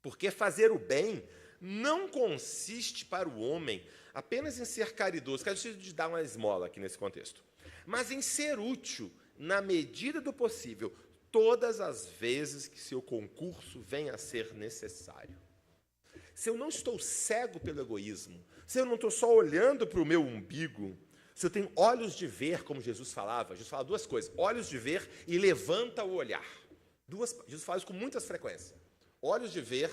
Porque fazer o bem não consiste para o homem apenas em ser caridoso, caridoso de dar uma esmola aqui nesse contexto, mas em ser útil, na medida do possível, todas as vezes que seu concurso venha a ser necessário. Se eu não estou cego pelo egoísmo, se eu não estou só olhando para o meu umbigo, se eu tenho olhos de ver, como Jesus falava duas coisas, olhos de ver e levanta o olhar. Jesus fala isso com muitas frequências. Olhos de ver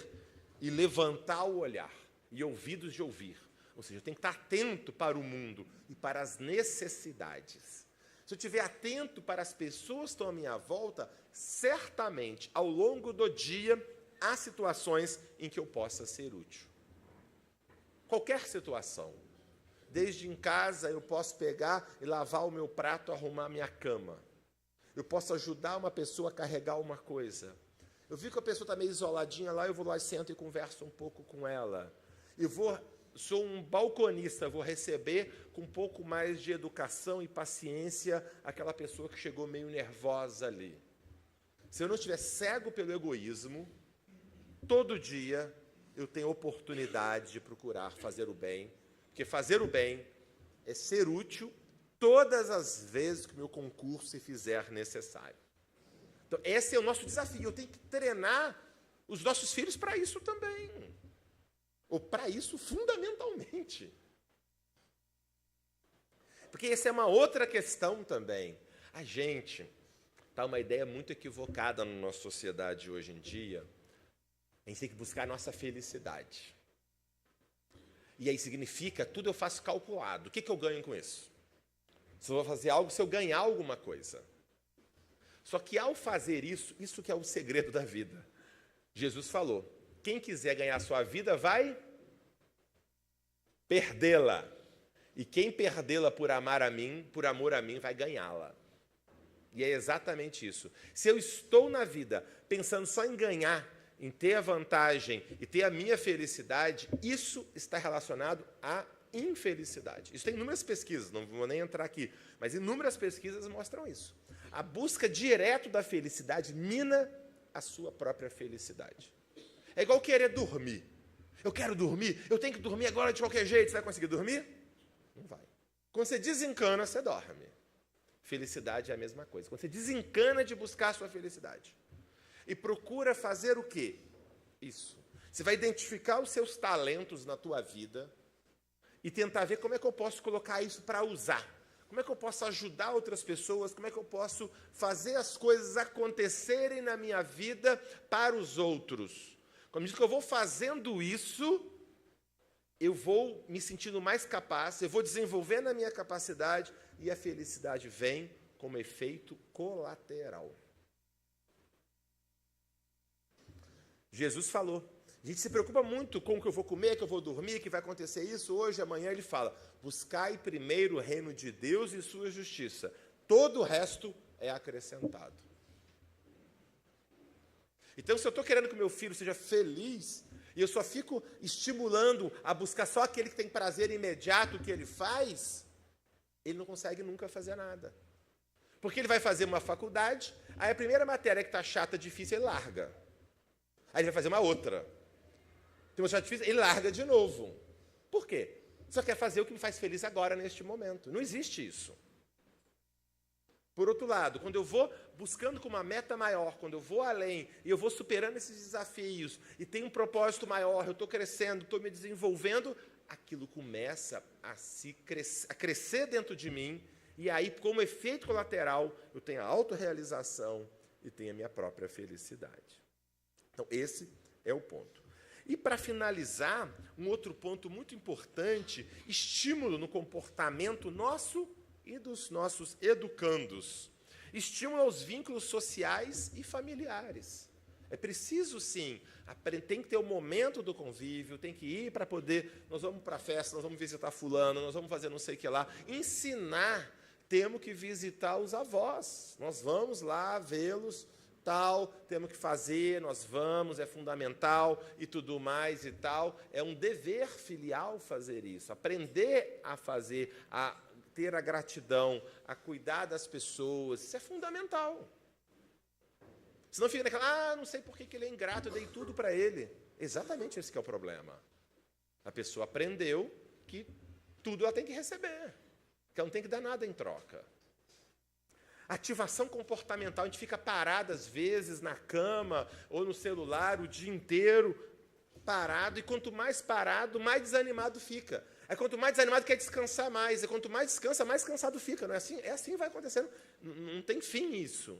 e levantar o olhar, e ouvidos de ouvir. Ou seja, eu tenho que estar atento para o mundo e para as necessidades. Se eu estiver atento para as pessoas que estão à minha volta, certamente, ao longo do dia, há situações em que eu possa ser útil. Qualquer situação. Desde em casa, eu posso pegar e lavar o meu prato, arrumar a minha cama. Eu posso ajudar uma pessoa a carregar uma coisa. Eu vi que a pessoa está meio isoladinha lá, eu vou lá e sento e converso um pouco com ela. Sou um balconista, vou receber com um pouco mais de educação e paciência aquela pessoa que chegou meio nervosa ali. Se eu não estiver cego pelo egoísmo, todo dia eu tenho oportunidade de procurar fazer o bem, porque fazer o bem é ser útil todas as vezes que o meu concurso se fizer necessário. Então, esse é o nosso desafio. Eu tenho que treinar os nossos filhos para isso também. Ou para isso, fundamentalmente. Porque essa é uma outra questão também. A gente está uma ideia muito equivocada na nossa sociedade hoje em dia. A gente tem que buscar a nossa felicidade. E aí significa, tudo eu faço calculado. O que eu ganho com isso? Se eu vou fazer algo, se eu ganhar alguma coisa. Só que ao fazer isso, isso que é o segredo da vida. Jesus falou, quem quiser ganhar a sua vida vai perdê-la. E quem perdê-la por amor a mim, vai ganhá-la. E é exatamente isso. Se eu estou na vida pensando só em ganhar, em ter a vantagem e ter a minha felicidade, isso está relacionado a infelicidade. Isso tem inúmeras pesquisas, não vou nem entrar aqui, mas inúmeras pesquisas mostram isso. A busca direto da felicidade mina a sua própria felicidade. É igual querer dormir. Eu quero dormir, eu tenho que dormir agora de qualquer jeito. Você vai conseguir dormir? Não vai. Quando você desencana, você dorme. Felicidade é a mesma coisa. Quando você desencana de buscar a sua felicidade e procura fazer o quê? Isso. Você vai identificar os seus talentos na tua vida e tentar ver como é que eu posso colocar isso para usar. Como é que eu posso ajudar outras pessoas? Como é que eu posso fazer as coisas acontecerem na minha vida para os outros? Quando diz que eu vou fazendo isso, eu vou me sentindo mais capaz, eu vou desenvolvendo a minha capacidade e a felicidade vem como efeito colateral. Jesus falou. A gente se preocupa muito com o que eu vou comer, que eu vou dormir, que vai acontecer isso hoje, amanhã. Ele fala, buscai primeiro o reino de Deus e sua justiça. Todo o resto é acrescentado. Então, se eu estou querendo que o meu filho seja feliz, e eu só fico estimulando a buscar só aquele que tem prazer imediato que ele faz, ele não consegue nunca fazer nada. Porque ele vai fazer uma faculdade, aí a primeira matéria que está chata, difícil, ele larga. Aí ele vai fazer uma outra. Tem uma chata difícil, ele larga de novo. Por quê? Só quer fazer o que me faz feliz agora, neste momento. Não existe isso. Por outro lado, quando eu vou buscando com uma meta maior, quando eu vou além, e eu vou superando esses desafios, e tenho um propósito maior, eu estou crescendo, estou me desenvolvendo, aquilo começa a crescer dentro de mim, e aí, como efeito colateral, eu tenho a autorrealização e tenho a minha própria felicidade. Então, esse é o ponto. E, para finalizar, um outro ponto muito importante, estímulo no comportamento nosso e dos nossos educandos. Estímulo aos vínculos sociais e familiares. É preciso, sim, tem que ter o momento do convívio, tem que ir para poder, nós vamos para a festa, nós vamos visitar fulano, nós vamos fazer não sei o que lá. Ensinar, temos que visitar os avós, nós vamos lá vê-los, tal, temos que fazer, nós vamos, é fundamental e tudo mais e tal. É um dever filial fazer isso, aprender a fazer, a ter a gratidão, a cuidar das pessoas, isso é fundamental. Senão fica naquela, não sei por que ele é ingrato, eu dei tudo para ele. Exatamente esse que é o problema. A pessoa aprendeu que tudo ela tem que receber, que ela não tem que dar nada em troca. Ativação comportamental, a gente fica parado às vezes na cama ou no celular o dia inteiro, parado, e quanto mais parado, mais desanimado fica. Aí quanto mais desanimado quer descansar mais, e quanto mais descansa, mais cansado fica. Não é assim? É assim que vai acontecendo. Não tem fim isso.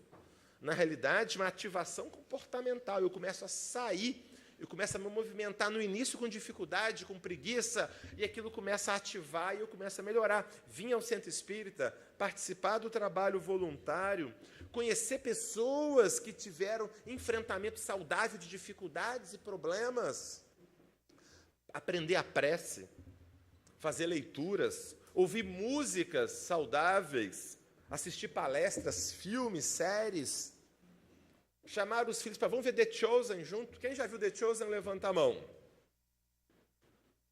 Na realidade, uma ativação comportamental. Eu começo a sair, eu começo a me movimentar no início com dificuldade, com preguiça, e aquilo começa a ativar e eu começo a melhorar. Vim ao Centro Espírita, participar do trabalho voluntário, conhecer pessoas que tiveram enfrentamento saudável de dificuldades e problemas, aprender a prece, fazer leituras, ouvir músicas saudáveis, assistir palestras, filmes, séries, chamar os filhos para vamos ver The Chosen junto. Quem já viu The Chosen, levanta a mão.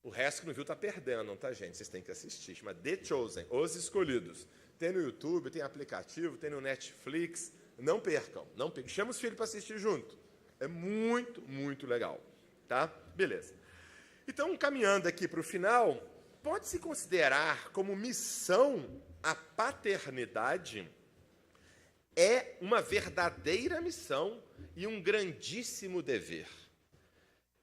O resto que não viu está perdendo, tá, gente? Vocês têm que assistir. Chama The Chosen, Os Escolhidos. Tem no YouTube, tem aplicativo, tem no Netflix. Não percam, não percam. Chama os filhos para assistir junto. É muito, muito legal. Tá? Beleza. Então, caminhando aqui para o final, pode-se considerar como missão a paternidade é uma verdadeira missão e um grandíssimo dever.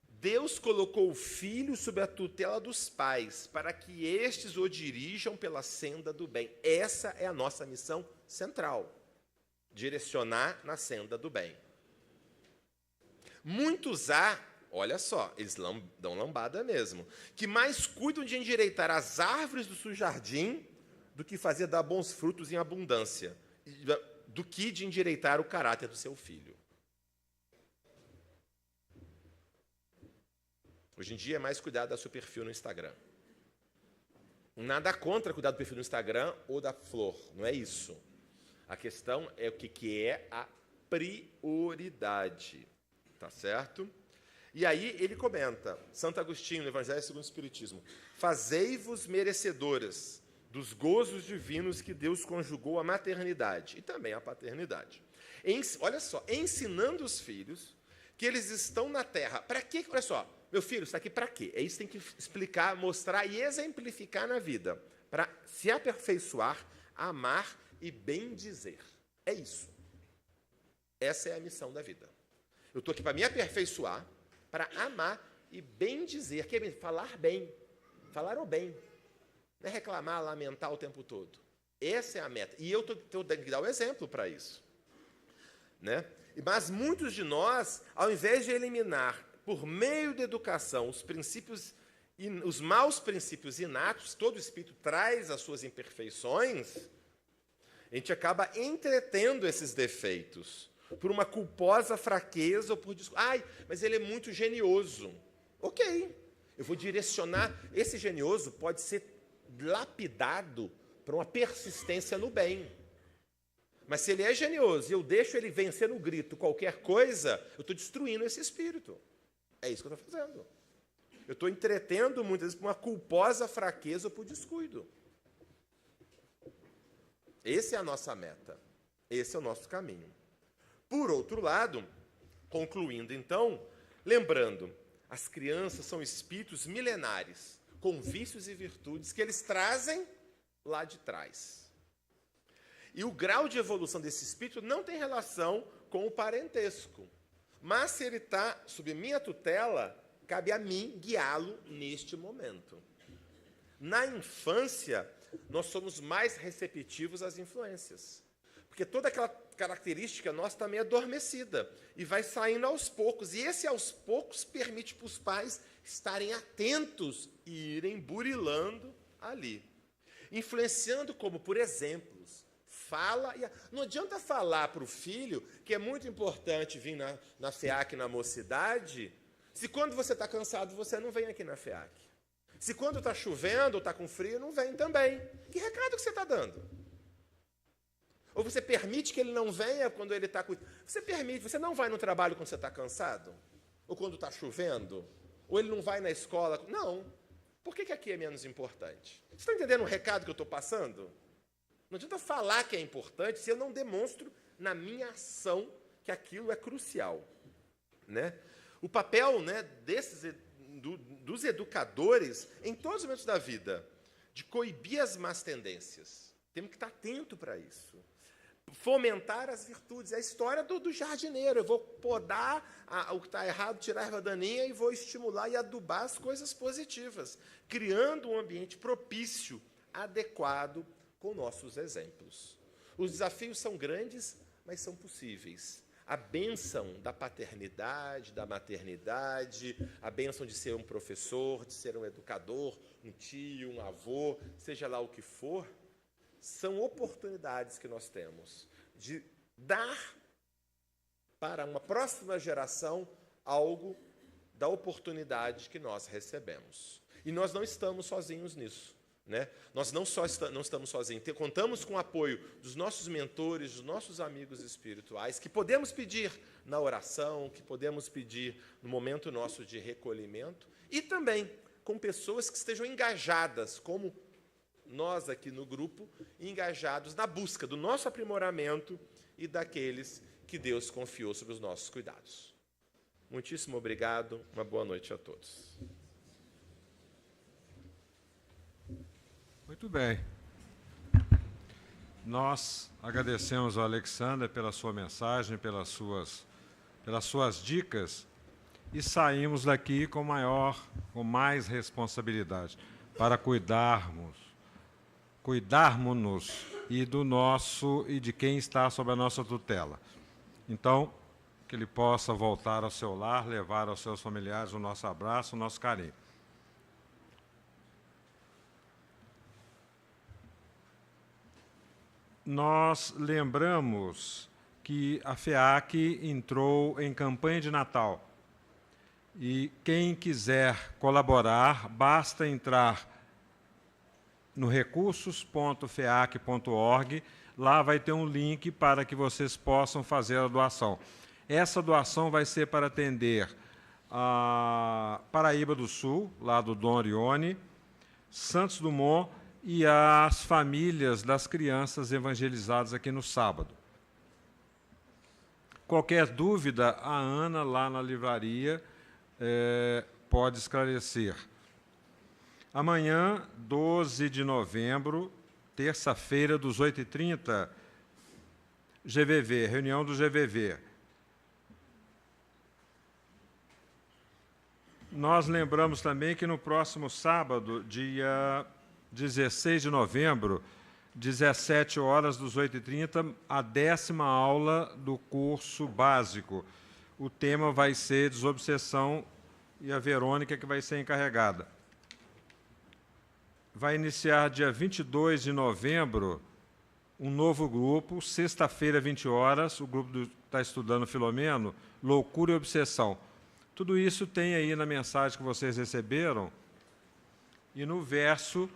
Deus colocou o filho sob a tutela dos pais para que estes o dirijam pela senda do bem. Essa é a nossa missão central, direcionar na senda do bem. Muitos há, olha só, eles dão lambada mesmo, que mais cuidam de endireitar as árvores do seu jardim do que fazer dar bons frutos em abundância, do que de endireitar o caráter do seu filho. Hoje em dia é mais cuidar do seu perfil no Instagram. Nada contra cuidar do perfil no Instagram ou da flor, não é isso. A questão é o que é a prioridade, tá certo? E aí ele comenta, Santo Agostinho, no Evangelho segundo o Espiritismo, fazei-vos merecedoras dos gozos divinos que Deus conjugou à maternidade e também à paternidade. Olha só, ensinando os filhos que eles estão na terra. Para quê? Olha só, meu filho, está aqui para quê? É isso que tem que explicar, mostrar e exemplificar na vida. Para se aperfeiçoar, amar e bendizer. É isso. Essa é a missão da vida. Eu estou aqui para me aperfeiçoar, para amar e bendizer. Que é falar bem. Falar o bem. Não é reclamar, lamentar o tempo todo. Essa é a meta. E eu tenho que dar o exemplo para isso. Né? Mas muitos de nós, ao invés de eliminar, por meio da educação, os maus princípios inatos, todo espírito traz as suas imperfeições, a gente acaba entretendo esses defeitos por uma culposa fraqueza ou por... Ai, mas ele é muito genioso. Ok, eu vou direcionar... Esse genioso pode ser lapidado para uma persistência no bem. Mas se ele é genioso e eu deixo ele vencer no grito qualquer coisa, eu estou destruindo esse espírito. É isso que eu estou fazendo. Eu estou entretendo, muitas vezes, por uma culposa fraqueza ou por descuido. Essa é a nossa meta. Esse é o nosso caminho. Por outro lado, concluindo então, lembrando, as crianças são espíritos milenares, com vícios e virtudes que eles trazem lá de trás. E o grau de evolução desse espírito não tem relação com o parentesco. Mas se ele está sob minha tutela, cabe a mim guiá-lo neste momento. Na infância, nós somos mais receptivos às influências. Porque toda aquela característica nossa está meio adormecida e vai saindo aos poucos. E esse aos poucos permite para os pais estarem atentos e irem burilando ali. Influenciando como, por exemplos, fala... Não adianta falar para o filho que é muito importante vir na FEAC, na mocidade, se quando você está cansado, você não vem aqui na FEAC. Se quando está chovendo ou está com frio, não vem também. Que recado que você está dando? Ou você permite que ele não venha quando ele está... Você permite, você não vai no trabalho quando você está cansado? Ou quando está chovendo? Ou ele não vai na escola? Não. Por que aqui é menos importante? Você está entendendo o recado que eu estou passando? Não adianta falar que é importante se eu não demonstro na minha ação que aquilo é crucial. Né? O papel, né, dos educadores, em todos os momentos da vida, de coibir as más tendências. Temos que estar atento para isso. Fomentar as virtudes. É a história do jardineiro. Eu vou podar o que está errado, tirar a erva daninha e vou estimular e adubar as coisas positivas, criando um ambiente propício, adequado, com nossos exemplos. Os desafios são grandes, mas são possíveis. A bênção da paternidade, da maternidade, a bênção de ser um professor, de ser um educador, um tio, um avô, seja lá o que for, são oportunidades que nós temos de dar para uma próxima geração algo da oportunidade que nós recebemos. E nós não estamos sozinhos nisso. Né? Nós não estamos sozinhos, contamos com o apoio dos nossos mentores, dos nossos amigos espirituais, que podemos pedir na oração, que podemos pedir no momento nosso de recolhimento, e também com pessoas que estejam engajadas, como nós aqui no grupo, engajados na busca do nosso aprimoramento e daqueles que Deus confiou sobre os nossos cuidados. Muitíssimo obrigado, uma boa noite a todos. Muito bem. Nós agradecemos ao Alexander pela sua mensagem, pelas suas dicas, e saímos daqui com mais responsabilidade para cuidarmos e do nosso e de quem está sob a nossa tutela. Então, que ele possa voltar ao seu lar, levar aos seus familiares o nosso abraço, o nosso carinho. Nós lembramos que a FEAC entrou em campanha de Natal. E quem quiser colaborar, basta entrar no recursos.feac.org. Lá vai ter um link para que vocês possam fazer a doação. Essa doação vai ser para atender a Paraíba do Sul, lá do Dom Orione, Santos Dumont e as famílias das crianças evangelizadas aqui no sábado. Qualquer dúvida, a Ana, lá na livraria, pode esclarecer. Amanhã, 12 de novembro, terça-feira, dos 8h30, GVV, reunião do GVV. Nós lembramos também que no próximo sábado, dia 16 de novembro, 17 horas, dos 8h30, a 10ª aula do curso básico. O tema vai ser desobsessão e a Verônica que vai ser encarregada. Vai iniciar dia 22 de novembro um novo grupo, sexta-feira, 20 horas, o grupo está estudando Filomeno, Loucura e Obsessão. Tudo isso tem aí na mensagem que vocês receberam, e no verso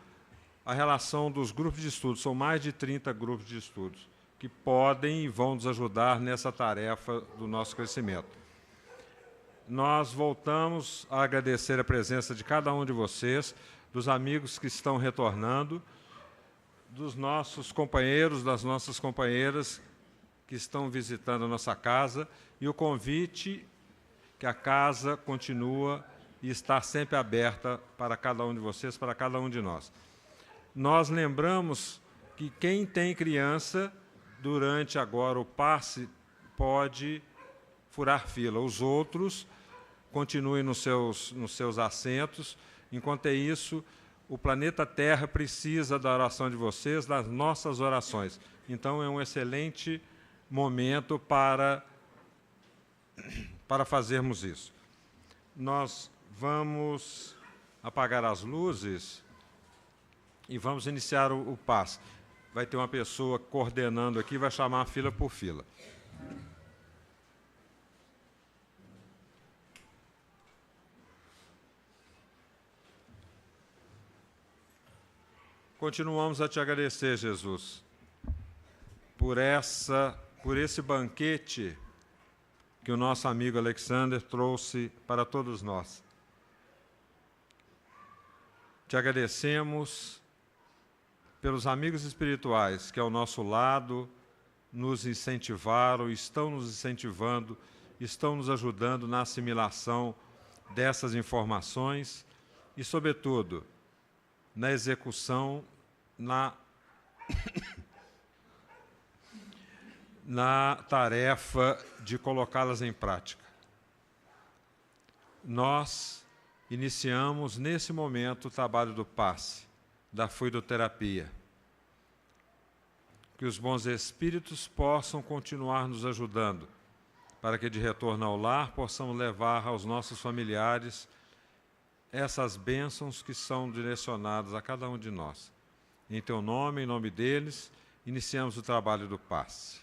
a relação dos grupos de estudos. São mais de 30 grupos de estudos que podem e vão nos ajudar nessa tarefa do nosso crescimento. Nós voltamos a agradecer a presença de cada um de vocês, dos amigos que estão retornando, dos nossos companheiros, das nossas companheiras que estão visitando a nossa casa, e o convite que a casa continua e está sempre aberta para cada um de vocês, para cada um de nós. Nós lembramos que quem tem criança, durante agora o passe, pode furar fila. Os outros continuem nos seus assentos. Enquanto é isso, o planeta Terra precisa da oração de vocês, das nossas orações. Então, é um excelente momento para fazermos isso. Nós vamos apagar as luzes e vamos iniciar o passe. Vai ter uma pessoa coordenando aqui, vai chamar fila por fila. Continuamos a te agradecer, Jesus, por esse banquete que o nosso amigo Alexander trouxe para todos nós. Te agradecemos pelos amigos espirituais que ao nosso lado nos incentivaram, estão nos incentivando, estão nos ajudando na assimilação dessas informações e, sobretudo, na execução, na tarefa de colocá-las em prática. Nós iniciamos, nesse momento, o trabalho do passe, da fluidoterapia. Que os bons espíritos possam continuar nos ajudando, para que, de retorno ao lar, possamos levar aos nossos familiares essas bênçãos que são direcionadas a cada um de nós. Em teu nome, em nome deles, iniciamos o trabalho do passe.